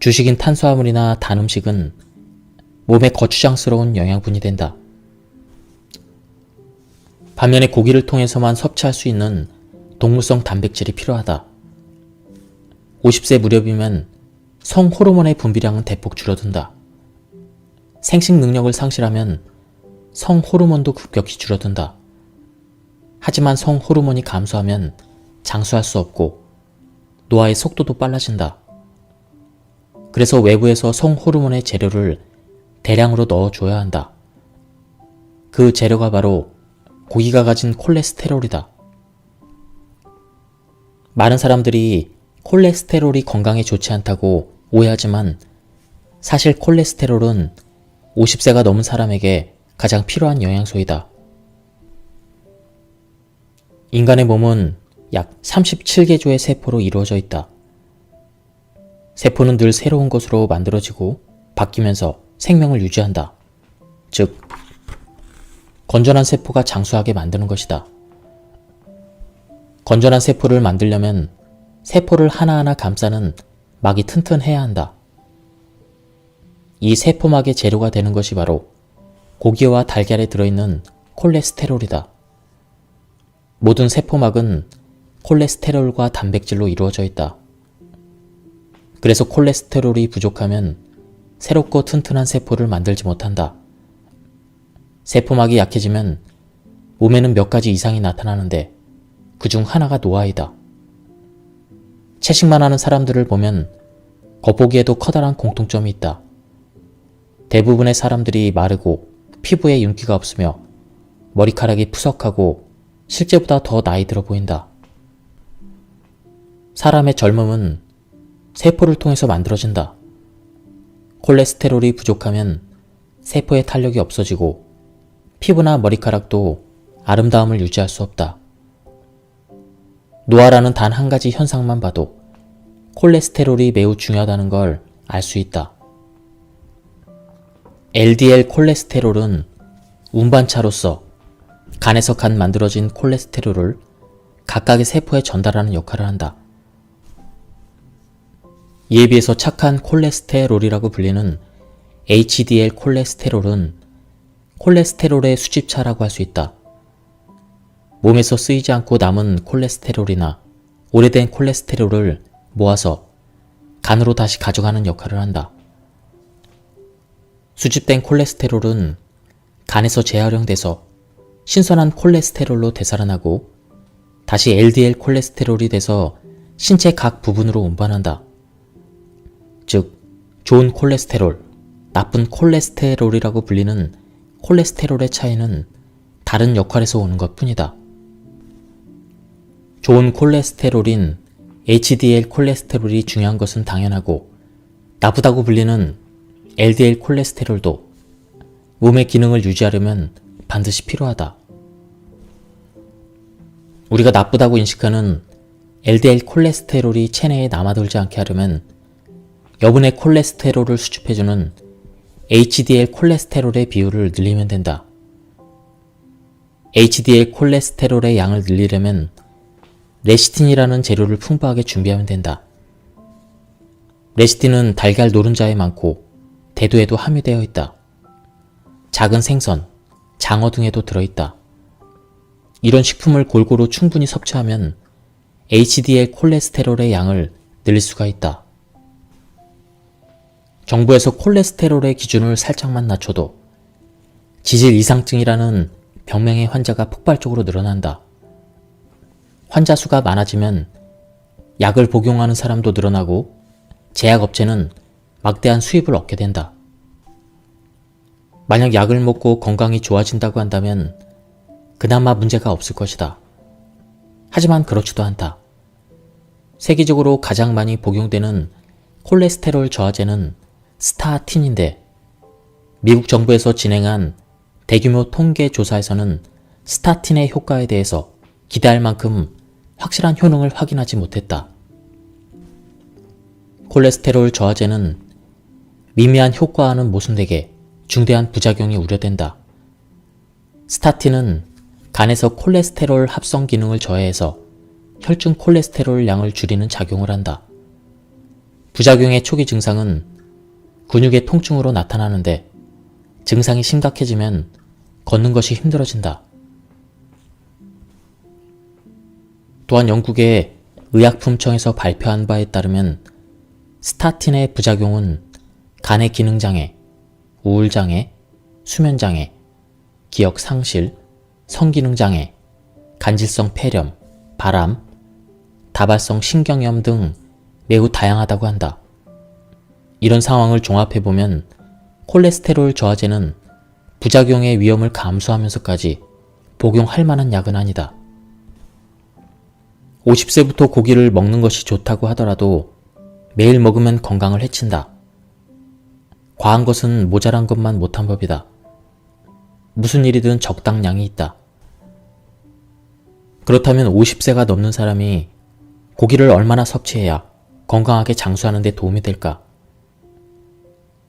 주식인 탄수화물이나 단 음식은 몸에 거추장스러운 영양분이 된다. 반면에 고기를 통해서만 섭취할 수 있는 동물성 단백질이 필요하다. 50세 무렵이면 성호르몬의 분비량은 대폭 줄어든다. 생식 능력을 상실하면 성호르몬도 급격히 줄어든다. 하지만 성호르몬이 감소하면 장수할 수 없고 노화의 속도도 빨라진다. 그래서 외부에서 성호르몬의 재료를 대량으로 넣어줘야 한다. 그 재료가 바로 고기가 가진 콜레스테롤이다. 많은 사람들이 콜레스테롤이 건강에 좋지 않다고 오해하지만 사실 콜레스테롤은 50세가 넘은 사람에게 가장 필요한 영양소이다. 인간의 몸은 약 37개 조의 세포로 이루어져 있다. 세포는 늘 새로운 것으로 만들어지고 바뀌면서 생명을 유지한다. 즉, 건전한 세포가 장수하게 만드는 것이다. 건전한 세포를 만들려면 세포를 하나하나 감싸는 막이 튼튼해야 한다. 이 세포막의 재료가 되는 것이 바로 고기와 달걀에 들어있는 콜레스테롤이다. 모든 세포막은 콜레스테롤과 단백질로 이루어져 있다. 그래서 콜레스테롤이 부족하면 새롭고 튼튼한 세포를 만들지 못한다. 세포막이 약해지면 몸에는 몇 가지 이상이 나타나는데 그중 하나가 노화이다. 채식만 하는 사람들을 보면 겉보기에도 커다란 공통점이 있다. 대부분의 사람들이 마르고 피부에 윤기가 없으며 머리카락이 푸석하고 실제보다 더 나이 들어 보인다. 사람의 젊음은 세포를 통해서 만들어진다. 콜레스테롤이 부족하면 세포의 탄력이 없어지고 피부나 머리카락도 아름다움을 유지할 수 없다. 노화라는 단 한 가지 현상만 봐도 콜레스테롤이 매우 중요하다는 걸 알 수 있다. LDL 콜레스테롤은 운반차로서 간에서 간 만들어진 콜레스테롤을 각각의 세포에 전달하는 역할을 한다. 이에 비해서 착한 콜레스테롤이라고 불리는 HDL 콜레스테롤은 콜레스테롤의 수집차라고 할 수 있다. 몸에서 쓰이지 않고 남은 콜레스테롤이나 오래된 콜레스테롤을 모아서 간으로 다시 가져가는 역할을 한다. 수집된 콜레스테롤은 간에서 재활용돼서 신선한 콜레스테롤로 되살아나고 다시 LDL 콜레스테롤이 돼서 신체 각 부분으로 운반한다. 즉, 좋은 콜레스테롤, 나쁜 콜레스테롤이라고 불리는 콜레스테롤의 차이는 다른 역할에서 오는 것 뿐이다. 좋은 콜레스테롤인 HDL 콜레스테롤이 중요한 것은 당연하고, 나쁘다고 불리는 LDL 콜레스테롤도 몸의 기능을 유지하려면 반드시 필요하다. 우리가 나쁘다고 인식하는 LDL 콜레스테롤이 체내에 남아돌지 않게 하려면 여분의 콜레스테롤을 수집해주는 HDL 콜레스테롤의 비율을 늘리면 된다. HDL 콜레스테롤의 양을 늘리려면 레시틴이라는 재료를 풍부하게 준비하면 된다. 레시틴은 달걀 노른자에 많고 대두에도 함유되어 있다. 작은 생선, 장어 등에도 들어있다. 이런 식품을 골고루 충분히 섭취하면 HDL 콜레스테롤의 양을 늘릴 수가 있다. 정부에서 콜레스테롤의 기준을 살짝만 낮춰도 지질 이상증이라는 병명의 환자가 폭발적으로 늘어난다. 환자 수가 많아지면 약을 복용하는 사람도 늘어나고 제약업체는 막대한 수입을 얻게 된다. 만약 약을 먹고 건강이 좋아진다고 한다면 그나마 문제가 없을 것이다. 하지만 그렇지도 않다. 세계적으로 가장 많이 복용되는 콜레스테롤 저하제는 스타틴인데, 미국 정부에서 진행한 대규모 통계 조사에서는 스타틴의 효과에 대해서 기대할 만큼 확실한 효능을 확인하지 못했다. 콜레스테롤 저하제는 미미한 효과와는 모순되게 중대한 부작용이 우려된다. 스타틴은 간에서 콜레스테롤 합성 기능을 저해해서 혈중 콜레스테롤 양을 줄이는 작용을 한다. 부작용의 초기 증상은 근육의 통증으로 나타나는데, 증상이 심각해지면 걷는 것이 힘들어진다. 또한 영국의 의약품청에서 발표한 바에 따르면 스타틴의 부작용은 간의 기능장애, 우울장애, 수면장애, 기억상실, 성기능장애, 간질성 폐렴, 발암, 다발성 신경염 등 매우 다양하다고 한다. 이런 상황을 종합해보면 콜레스테롤 저하제는 부작용의 위험을 감수하면서까지 복용할 만한 약은 아니다. 50세부터 고기를 먹는 것이 좋다고 하더라도 매일 먹으면 건강을 해친다. 과한 것은 모자란 것만 못한 법이다. 무슨 일이든 적당량이 있다. 그렇다면 50세가 넘는 사람이 고기를 얼마나 섭취해야 건강하게 장수하는 데 도움이 될까?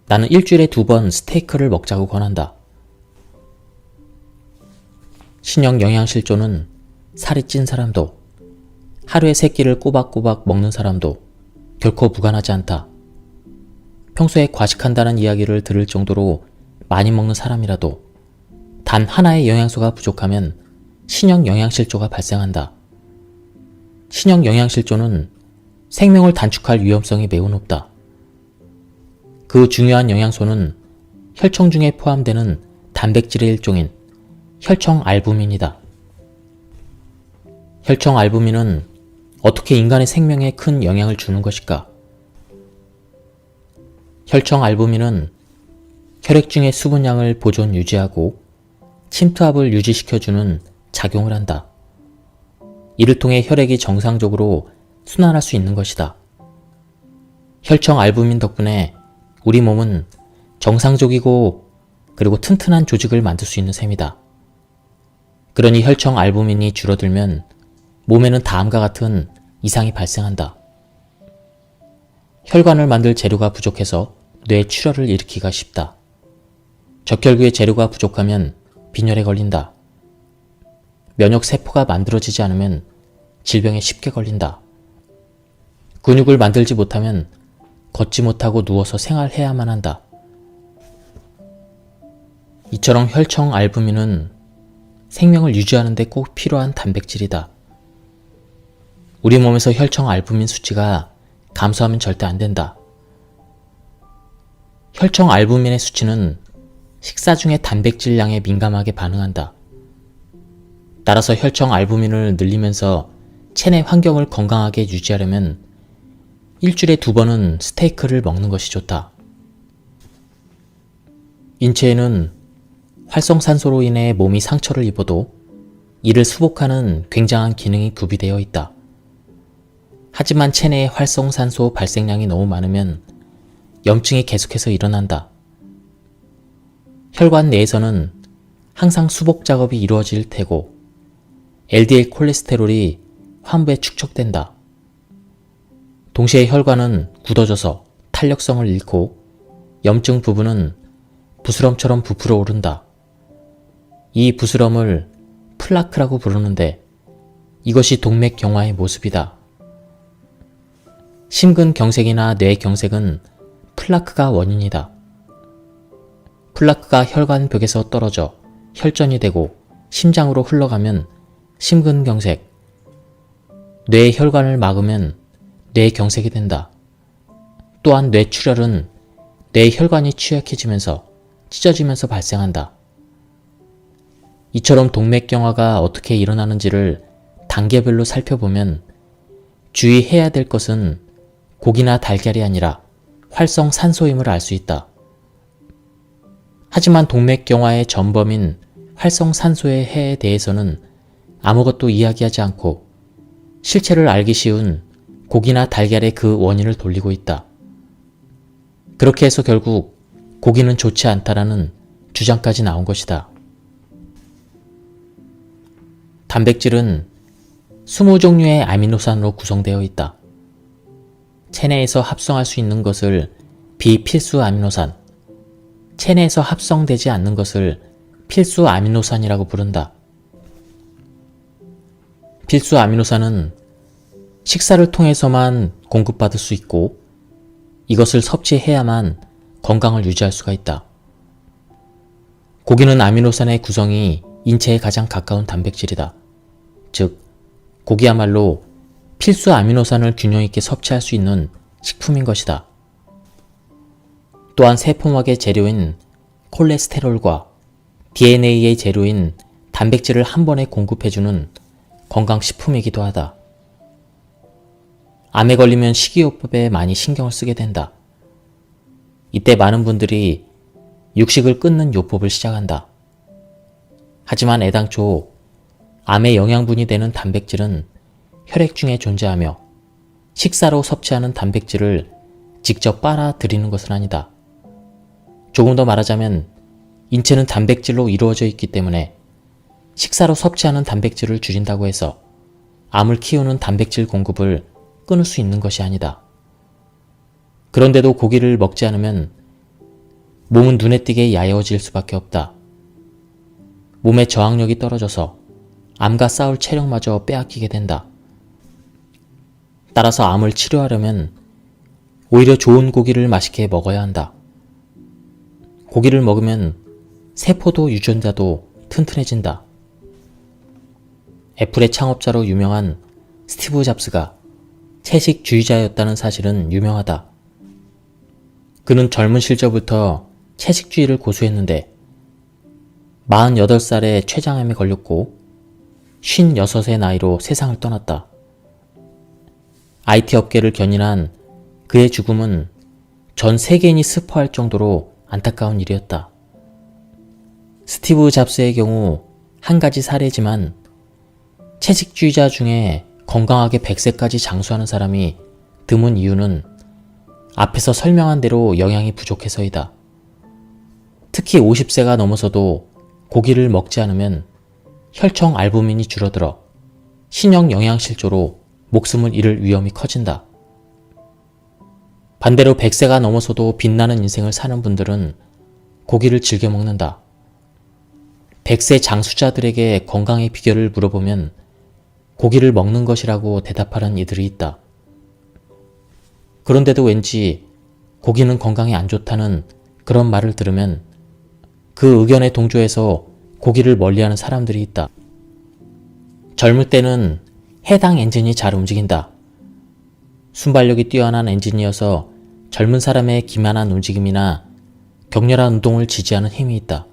나는 일주일에 2번 스테이크를 먹자고 권한다. 신형 영양실조는 살이 찐 사람도, 하루에 3끼를 꼬박꼬박 먹는 사람도 결코 무관하지 않다. 평소에 과식한다는 이야기를 들을 정도로 많이 먹는 사람이라도 단 하나의 영양소가 부족하면 신형 영양실조가 발생한다. 신형 영양실조는 생명을 단축할 위험성이 매우 높다. 그 중요한 영양소는 혈청 중에 포함되는 단백질의 일종인 혈청 알부민이다. 혈청 알부민은 어떻게 인간의 생명에 큰 영향을 주는 것일까? 혈청 알부민은 혈액 중의 수분량을 보존 유지하고 침투압을 유지시켜주는 작용을 한다. 이를 통해 혈액이 정상적으로 순환할 수 있는 것이다. 혈청 알부민 덕분에 우리 몸은 정상적이고 그리고 튼튼한 조직을 만들 수 있는 셈이다. 그러니 혈청 알부민이 줄어들면 몸에는 다음과 같은 이상이 발생한다. 혈관을 만들 재료가 부족해서 뇌 출혈을 일으키기가 쉽다. 적혈구의 재료가 부족하면 빈혈에 걸린다. 면역 세포가 만들어지지 않으면 질병에 쉽게 걸린다. 근육을 만들지 못하면 걷지 못하고 누워서 생활해야만 한다. 이처럼 혈청 알부민은 생명을 유지하는 데 꼭 필요한 단백질이다. 우리 몸에서 혈청 알부민 수치가 감소하면 절대 안 된다. 혈청 알부민의 수치는 식사 중의 단백질 양에 민감하게 반응한다. 따라서 혈청 알부민을 늘리면서 체내 환경을 건강하게 유지하려면 일주일에 2번은 스테이크를 먹는 것이 좋다. 인체에는 활성산소로 인해 몸이 상처를 입어도 이를 수복하는 굉장한 기능이 구비되어 있다. 하지만 체내의 활성산소 발생량이 너무 많으면 염증이 계속해서 일어난다. 혈관 내에서는 항상 수복 작업이 이루어질 테고 LDL 콜레스테롤이 환부에 축적된다. 동시에 혈관은 굳어져서 탄력성을 잃고 염증 부분은 부스럼처럼 부풀어 오른다. 이 부스럼을 플라크라고 부르는데 이것이 동맥경화의 모습이다. 심근경색이나 뇌경색은 플라크가 원인이다. 플라크가 혈관벽에서 떨어져 혈전이 되고 심장으로 흘러가면 심근경색, 뇌의 혈관을 막으면 뇌경색이 된다. 또한 뇌출혈은 뇌의 혈관이 취약해지면서 찢어지면서 발생한다. 이처럼 동맥경화가 어떻게 일어나는지를 단계별로 살펴보면 주의해야 될 것은 고기나 달걀이 아니라 활성산소임을 알 수 있다. 하지만 동맥경화의 전범인 활성산소의 해에 대해서는 아무것도 이야기하지 않고 실체를 알기 쉬운 고기나 달걀의 그 원인을 돌리고 있다. 그렇게 해서 결국 고기는 좋지 않다라는 주장까지 나온 것이다. 단백질은 20종류의 아미노산으로 구성되어 있다. 체내에서 합성할 수 있는 것을 비필수 아미노산, 체내에서 합성되지 않는 것을 필수 아미노산이라고 부른다. 필수 아미노산은 식사를 통해서만 공급받을 수 있고 이것을 섭취해야만 건강을 유지할 수가 있다. 고기는 아미노산의 구성이 인체에 가장 가까운 단백질이다. 즉, 고기야말로 필수 아미노산을 균형 있게 섭취할 수 있는 식품인 것이다. 또한 세포막의 재료인 콜레스테롤과 DNA의 재료인 단백질을 한 번에 공급해주는 건강식품이기도 하다. 암에 걸리면 식이요법에 많이 신경을 쓰게 된다. 이때 많은 분들이 육식을 끊는 요법을 시작한다. 하지만 애당초 암의 영양분이 되는 단백질은 혈액 중에 존재하며 식사로 섭취하는 단백질을 직접 빨아들이는 것은 아니다. 조금 더 말하자면 인체는 단백질로 이루어져 있기 때문에 식사로 섭취하는 단백질을 줄인다고 해서 암을 키우는 단백질 공급을 끊을 수 있는 것이 아니다. 그런데도 고기를 먹지 않으면 몸은 눈에 띄게 야여워질 수밖에 없다. 몸의 저항력이 떨어져서 암과 싸울 체력마저 빼앗기게 된다. 따라서 암을 치료하려면 오히려 좋은 고기를 맛있게 먹어야 한다. 고기를 먹으면 세포도 유전자도 튼튼해진다. 애플의 창업자로 유명한 스티브 잡스가 채식주의자였다는 사실은 유명하다. 그는 젊은 시절부터 채식주의를 고수했는데 48살에 췌장암에 걸렸고 56의 나이로 세상을 떠났다. IT 업계를 견인한 그의 죽음은 전 세계인이 슬퍼할 정도로 안타까운 일이었다. 스티브 잡스의 경우 한 가지 사례지만 채식주의자 중에 건강하게 100세까지 장수하는 사람이 드문 이유는 앞에서 설명한 대로 영양이 부족해서이다. 특히 50세가 넘어서도 고기를 먹지 않으면 혈청 알부민이 줄어들어 신형 영양실조로 목숨을 잃을 위험이 커진다. 반대로 100세가 넘어서도 빛나는 인생을 사는 분들은 고기를 즐겨 먹는다. 100세 장수자들에게 건강의 비결을 물어보면 고기를 먹는 것이라고 대답하는 이들이 있다. 그런데도 왠지 고기는 건강에 안 좋다는 그런 말을 들으면 그 의견에 동조해서 고기를 멀리하는 사람들이 있다. 젊을 때는 해당 엔진이 잘 움직인다. 순발력이 뛰어난 엔진이어서 젊은 사람의 기만한 움직임이나 격렬한 운동을 지지하는 힘이 있다.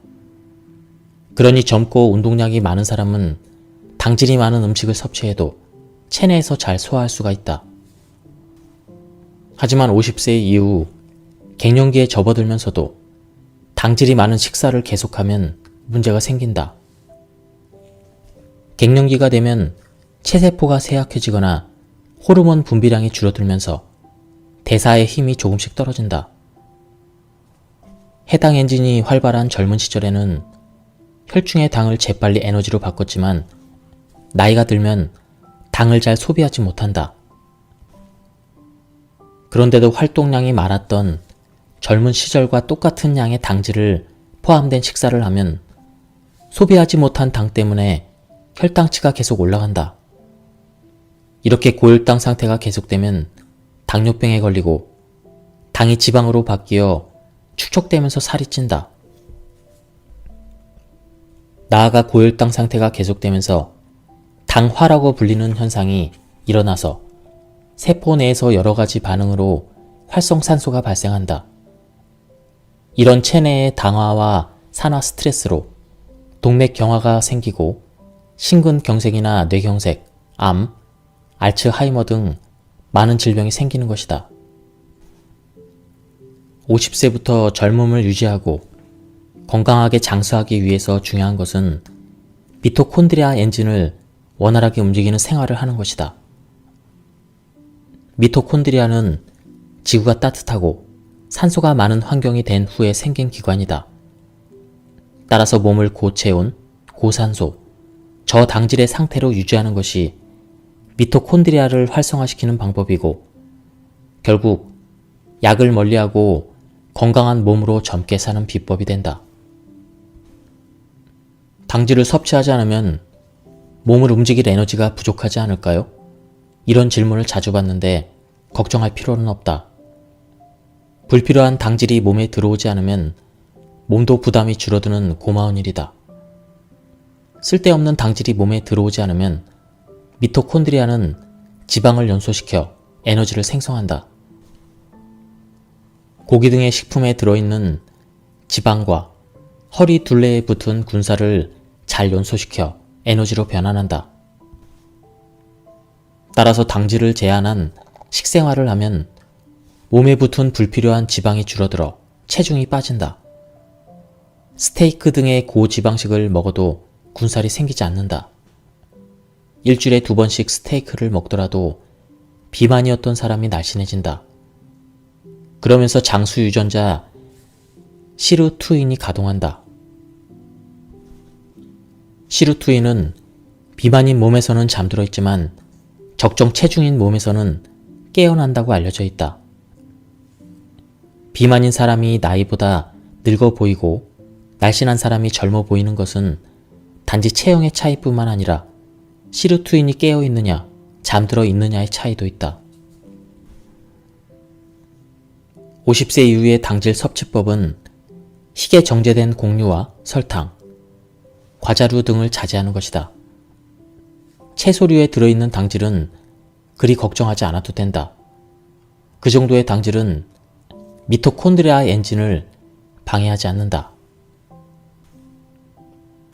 그러니 젊고 운동량이 많은 사람은 당질이 많은 음식을 섭취해도 체내에서 잘 소화할 수가 있다. 하지만 50세 이후 갱년기에 접어들면서도 당질이 많은 식사를 계속하면 문제가 생긴다. 갱년기가 되면 체세포가 쇠약해지거나 호르몬 분비량이 줄어들면서 대사의 힘이 조금씩 떨어진다. 해당 엔진이 활발한 젊은 시절에는 혈중의 당을 재빨리 에너지로 바꿨지만 나이가 들면 당을 잘 소비하지 못한다. 그런데도 활동량이 많았던 젊은 시절과 똑같은 양의 당질을 포함된 식사를 하면 소비하지 못한 당 때문에 혈당치가 계속 올라간다. 이렇게 고혈당 상태가 계속되면 당뇨병에 걸리고 당이 지방으로 바뀌어 축적되면서 살이 찐다. 나아가 고혈당 상태가 계속되면서 당화라고 불리는 현상이 일어나서 세포 내에서 여러 가지 반응으로 활성산소가 발생한다. 이런 체내의 당화와 산화 스트레스로 동맥경화가 생기고 심근경색이나 뇌경색, 암, 알츠하이머 등 많은 질병이 생기는 것이다. 50세부터 젊음을 유지하고 건강하게 장수하기 위해서 중요한 것은 미토콘드리아 엔진을 원활하게 움직이는 생활을 하는 것이다. 미토콘드리아는 지구가 따뜻하고 산소가 많은 환경이 된 후에 생긴 기관이다. 따라서 몸을 고체온, 고산소, 저당질의 상태로 유지하는 것이 미토콘드리아를 활성화시키는 방법이고 결국 약을 멀리하고 건강한 몸으로 젊게 사는 비법이 된다. 당질을 섭취하지 않으면 몸을 움직일 에너지가 부족하지 않을까요? 이런 질문을 자주 받는데 걱정할 필요는 없다. 불필요한 당질이 몸에 들어오지 않으면 몸도 부담이 줄어드는 고마운 일이다. 쓸데없는 당질이 몸에 들어오지 않으면 미토콘드리아는 지방을 연소시켜 에너지를 생성한다. 고기 등의 식품에 들어있는 지방과 허리 둘레에 붙은 군살을 잘 연소시켜 에너지로 변환한다. 따라서 당질을 제한한 식생활을 하면 몸에 붙은 불필요한 지방이 줄어들어 체중이 빠진다. 스테이크 등의 고지방식을 먹어도 군살이 생기지 않는다. 일주일에 2번씩 스테이크를 먹더라도 비만이었던 사람이 날씬해진다. 그러면서 장수 유전자 시르투인이 가동한다. 시르투인은 비만인 몸에서는 잠들어 있지만 적정 체중인 몸에서는 깨어난다고 알려져 있다. 비만인 사람이 나이보다 늙어 보이고 날씬한 사람이 젊어 보이는 것은 단지 체형의 차이뿐만 아니라 시르투인이 깨어 있느냐, 잠들어 있느냐의 차이도 있다. 50세 이후의 당질 섭취법은 희게 정제된 곡류와 설탕, 과자류 등을 자제하는 것이다. 채소류에 들어있는 당질은 그리 걱정하지 않아도 된다. 그 정도의 당질은 미토콘드리아 엔진을 방해하지 않는다.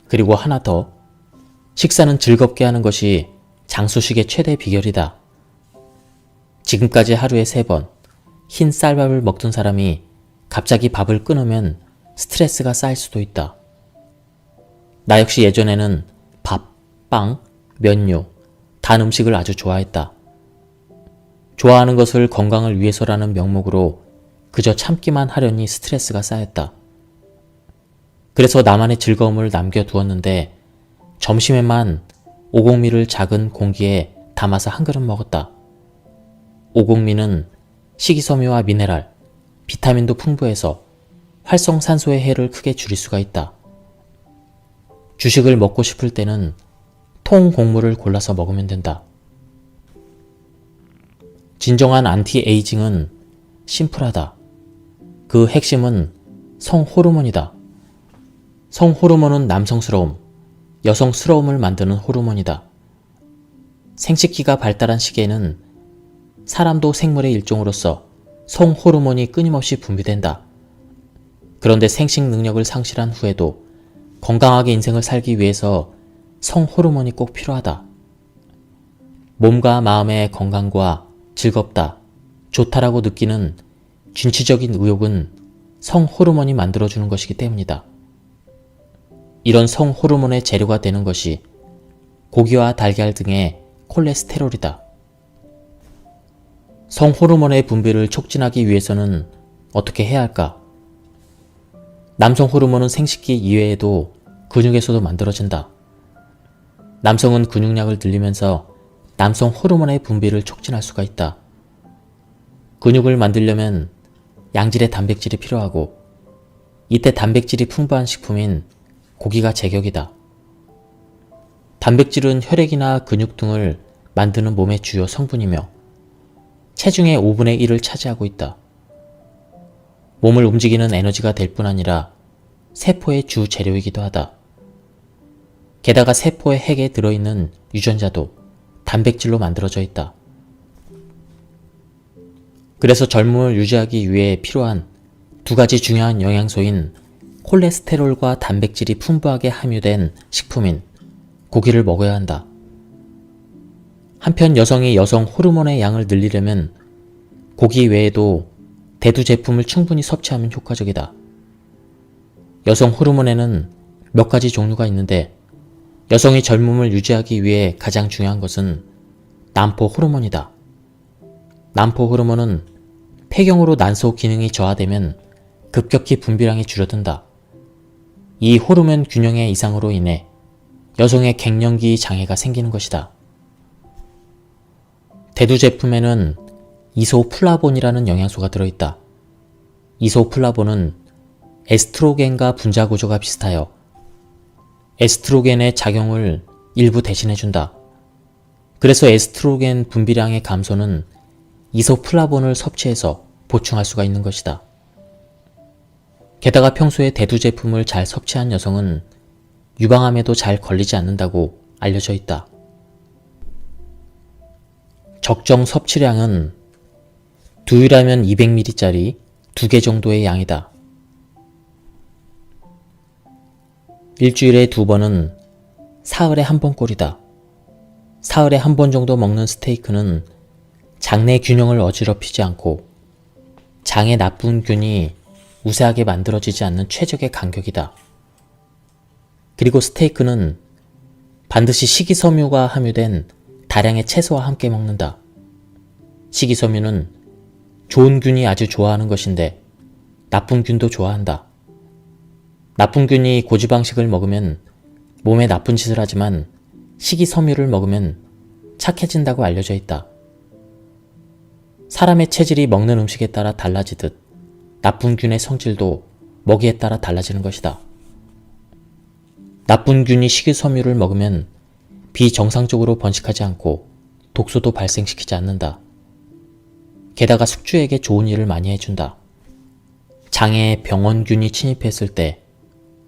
그리고 하나 더, 식사는 즐겁게 하는 것이 장수식의 최대 비결이다. 지금까지 하루에 3번 흰 쌀밥을 먹던 사람이 갑자기 밥을 끊으면 스트레스가 쌓일 수도 있다. 나 역시 예전에는 밥, 빵, 면류, 단 음식을 아주 좋아했다. 좋아하는 것을 건강을 위해서라는 명목으로 그저 참기만 하려니 스트레스가 쌓였다. 그래서 나만의 즐거움을 남겨두었는데 점심에만 오곡미를 작은 공기에 담아서 한 그릇 먹었다. 오곡미는 식이섬유와 미네랄, 비타민도 풍부해서 활성산소의 해를 크게 줄일 수가 있다. 주식을 먹고 싶을 때는 통곡물을 골라서 먹으면 된다. 진정한 안티에이징은 심플하다. 그 핵심은 성호르몬이다. 성호르몬은 남성스러움, 여성스러움을 만드는 호르몬이다. 생식기가 발달한 시기에는 사람도 생물의 일종으로서 성호르몬이 끊임없이 분비된다. 그런데 생식 능력을 상실한 후에도 건강하게 인생을 살기 위해서 성호르몬이 꼭 필요하다. 몸과 마음의 건강과 즐겁다, 좋다라고 느끼는 진취적인 의욕은 성호르몬이 만들어주는 것이기 때문이다. 이런 성호르몬의 재료가 되는 것이 고기와 달걀 등의 콜레스테롤이다. 성호르몬의 분비를 촉진하기 위해서는 어떻게 해야 할까? 남성 호르몬은 생식기 이외에도 근육에서도 만들어진다. 남성은 근육량을 늘리면서 남성 호르몬의 분비를 촉진할 수가 있다. 근육을 만들려면 양질의 단백질이 필요하고 이때 단백질이 풍부한 식품인 고기가 제격이다. 단백질은 혈액이나 근육 등을 만드는 몸의 주요 성분이며 체중의 5분의 1을 차지하고 있다. 몸을 움직이는 에너지가 될 뿐 아니라 세포의 주 재료이기도 하다. 게다가 세포의 핵에 들어있는 유전자도 단백질로 만들어져 있다. 그래서 젊음을 유지하기 위해 필요한 두 가지 중요한 영양소인 콜레스테롤과 단백질이 풍부하게 함유된 식품인 고기를 먹어야 한다. 한편 여성이 여성 호르몬의 양을 늘리려면 고기 외에도 대두 제품을 충분히 섭취하면 효과적이다. 여성 호르몬에는 몇 가지 종류가 있는데 여성이 젊음을 유지하기 위해 가장 중요한 것은 난포 호르몬이다. 난포 호르몬은 폐경으로 난소 기능이 저하되면 급격히 분비량이 줄어든다. 이 호르몬 균형의 이상으로 인해 여성의 갱년기 장애가 생기는 것이다. 대두 제품에는 이소플라본이라는 영양소가 들어있다. 이소플라본은 에스트로겐과 분자 구조가 비슷하여 에스트로겐의 작용을 일부 대신해준다. 그래서 에스트로겐 분비량의 감소는 이소플라본을 섭취해서 보충할 수가 있는 것이다. 게다가 평소에 대두 제품을 잘 섭취한 여성은 유방암에도 잘 걸리지 않는다고 알려져 있다. 적정 섭취량은 두유라면 200ml짜리 2개 정도의 양이다. 일주일에 2번은 사흘에 1번 꼴이다. 사흘에 1번 정도 먹는 스테이크는 장내 균형을 어지럽히지 않고 장에 나쁜 균이 우세하게 만들어지지 않는 최적의 간격이다. 그리고 스테이크는 반드시 식이섬유가 함유된 다량의 채소와 함께 먹는다. 식이섬유는 좋은 균이 아주 좋아하는 것인데 나쁜 균도 좋아한다. 나쁜 균이 고지방식을 먹으면 몸에 나쁜 짓을 하지만 식이섬유를 먹으면 착해진다고 알려져 있다. 사람의 체질이 먹는 음식에 따라 달라지듯 나쁜 균의 성질도 먹이에 따라 달라지는 것이다. 나쁜 균이 식이섬유를 먹으면 비정상적으로 번식하지 않고 독소도 발생시키지 않는다. 게다가 숙주에게 좋은 일을 많이 해준다. 장에 병원균이 침입했을 때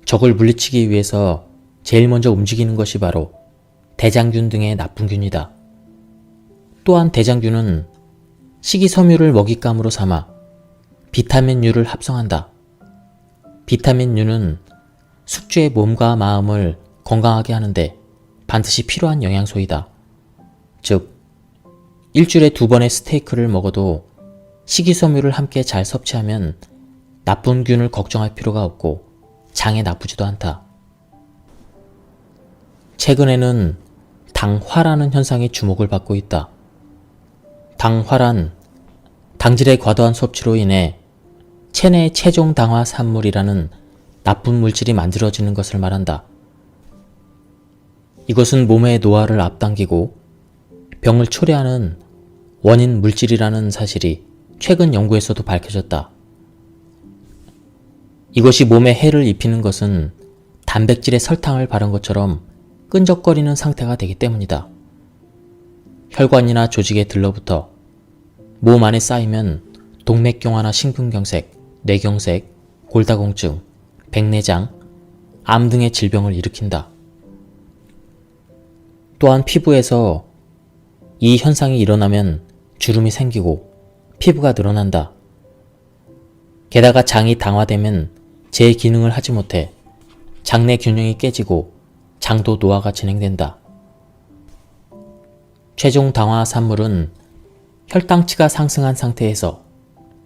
적을 물리치기 위해서 제일 먼저 움직이는 것이 바로 대장균 등의 나쁜 균이다. 또한 대장균은 식이섬유를 먹잇감으로 삼아 비타민유를 합성한다. 비타민유는 숙주의 몸과 마음을 건강하게 하는데 반드시 필요한 영양소이다. 즉, 일주일에 2번의 스테이크를 먹어도 식이섬유를 함께 잘 섭취하면 나쁜 균을 걱정할 필요가 없고 장에 나쁘지도 않다. 최근에는 당화라는 현상이 주목을 받고 있다. 당화란 당질의 과도한 섭취로 인해 체내의 최종 당화 산물이라는 나쁜 물질이 만들어지는 것을 말한다. 이것은 몸의 노화를 앞당기고 병을 초래하는 원인 물질이라는 사실이 최근 연구에서도 밝혀졌다. 이것이 몸에 해를 입히는 것은 단백질에 설탕을 바른 것처럼 끈적거리는 상태가 되기 때문이다. 혈관이나 조직에 들러붙어 몸 안에 쌓이면 동맥경화나 심근경색, 뇌경색, 골다공증, 백내장, 암 등의 질병을 일으킨다. 또한 피부에서 이 현상이 일어나면 주름이 생기고 피부가 늘어난다. 게다가 장이 당화되면 제 기능을 하지 못해 장내 균형이 깨지고 장도 노화가 진행된다. 최종 당화 산물은 혈당치가 상승한 상태에서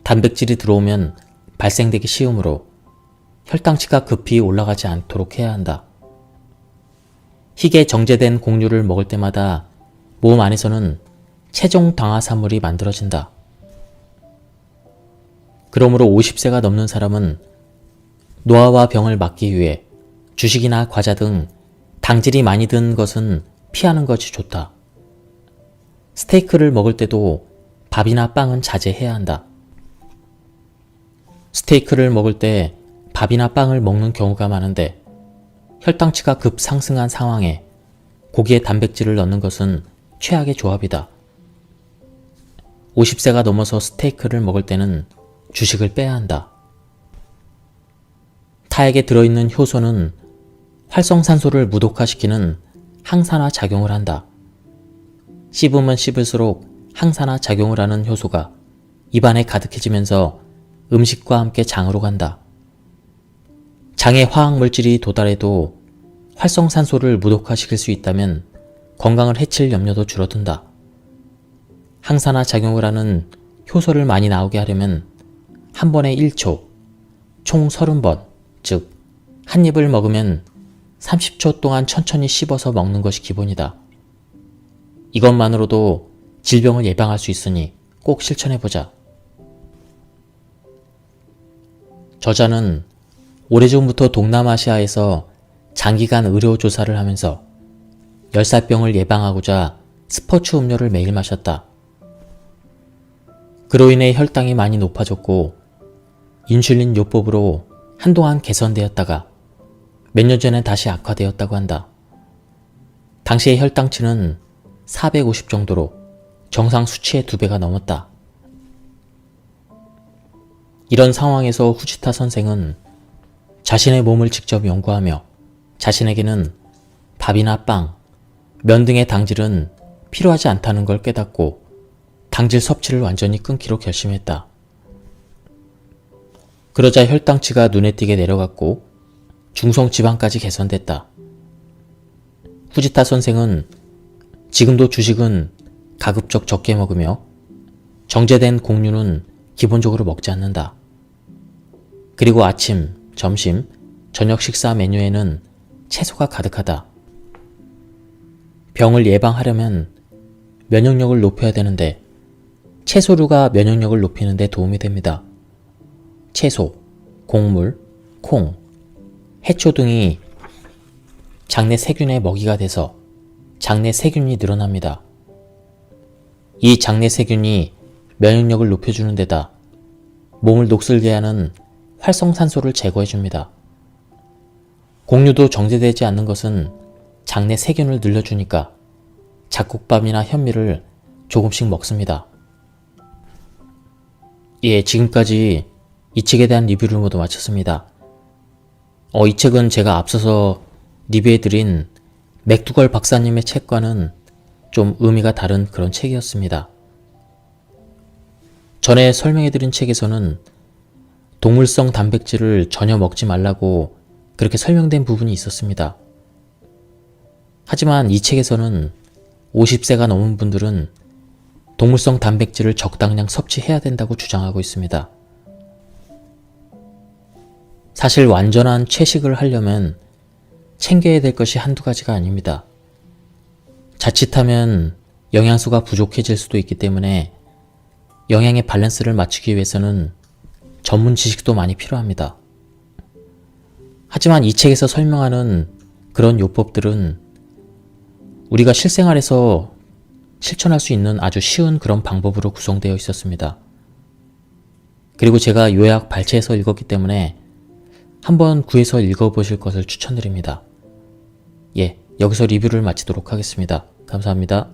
단백질이 들어오면 발생되기 쉬우므로 혈당치가 급히 올라가지 않도록 해야 한다. 희게 정제된 곡류를 먹을 때마다 몸 안에서는 최종 당화산물이 만들어진다. 그러므로 50세가 넘는 사람은 노화와 병을 막기 위해 주식이나 과자 등 당질이 많이 든 것은 피하는 것이 좋다. 스테이크를 먹을 때도 밥이나 빵은 자제해야 한다. 스테이크를 먹을 때 밥이나 빵을 먹는 경우가 많은데 혈당치가 급 상승한 상황에 고기에 단백질을 넣는 것은 최악의 조합이다. 50세가 넘어서 스테이크를 먹을 때는 주식을 빼야 한다. 타액에 들어있는 효소는 활성산소를 무독화시키는 항산화 작용을 한다. 씹으면 씹을수록 항산화 작용을 하는 효소가 입안에 가득해지면서 음식과 함께 장으로 간다. 장에 화학물질이 도달해도 활성산소를 무독화시킬 수 있다면 건강을 해칠 염려도 줄어든다. 항산화 작용을 하는 효소를 많이 나오게 하려면 한 번에 1초, 총 30번, 즉 한 입을 먹으면 30초 동안 천천히 씹어서 먹는 것이 기본이다. 이것만으로도 질병을 예방할 수 있으니 꼭 실천해보자. 저자는 오래전부터 동남아시아에서 장기간 의료조사를 하면서 열사병을 예방하고자 스포츠 음료를 매일 마셨다. 그로 인해 혈당이 많이 높아졌고 인슐린 요법으로 한동안 개선되었다가 몇 년 전에 다시 악화되었다고 한다. 당시의 혈당치는 450 정도로 정상 수치의 2배가 넘었다. 이런 상황에서 후지타 선생은 자신의 몸을 직접 연구하며 자신에게는 밥이나 빵, 면 등의 당질은 필요하지 않다는 걸 깨닫고 당질 섭취를 완전히 끊기로 결심했다. 그러자 혈당치가 눈에 띄게 내려갔고 중성지방까지 개선됐다. 후지타 선생은 지금도 주식은 가급적 적게 먹으며 정제된 곡류는 기본적으로 먹지 않는다. 그리고 아침, 점심, 저녁 식사 메뉴에는 채소가 가득하다. 병을 예방하려면 면역력을 높여야 되는데 채소류가 면역력을 높이는 데 도움이 됩니다. 채소, 곡물, 콩, 해초 등이 장내 세균의 먹이가 돼서 장내 세균이 늘어납니다. 이 장내 세균이 면역력을 높여주는 데다 몸을 녹슬게 하는 활성산소를 제거해줍니다. 곡류도 정제되지 않는 것은 장내 세균을 늘려주니까 잡곡밥이나 현미를 조금씩 먹습니다. 예, 지금까지 이 책에 대한 리뷰를 모두 마쳤습니다. 이 책은 제가 앞서서 리뷰해드린 맥두걸 박사님의 책과는 좀 의미가 다른 그런 책이었습니다. 전에 설명해드린 책에서는 동물성 단백질을 전혀 먹지 말라고 그렇게 설명된 부분이 있었습니다. 하지만 이 책에서는 50세가 넘은 분들은 동물성 단백질을 적당량 섭취해야 된다고 주장하고 있습니다. 사실 완전한 채식을 하려면 챙겨야 될 것이 한두 가지가 아닙니다. 자칫하면 영양소가 부족해질 수도 있기 때문에 영양의 밸런스를 맞추기 위해서는 전문 지식도 많이 필요합니다. 하지만 이 책에서 설명하는 그런 요법들은 우리가 실생활에서 실천할 수 있는 아주 쉬운 그런 방법으로 구성되어 있었습니다. 그리고 제가 요약 발췌해서 읽었기 때문에 한번 구해서 읽어보실 것을 추천드립니다. 예, 여기서 리뷰를 마치도록 하겠습니다. 감사합니다.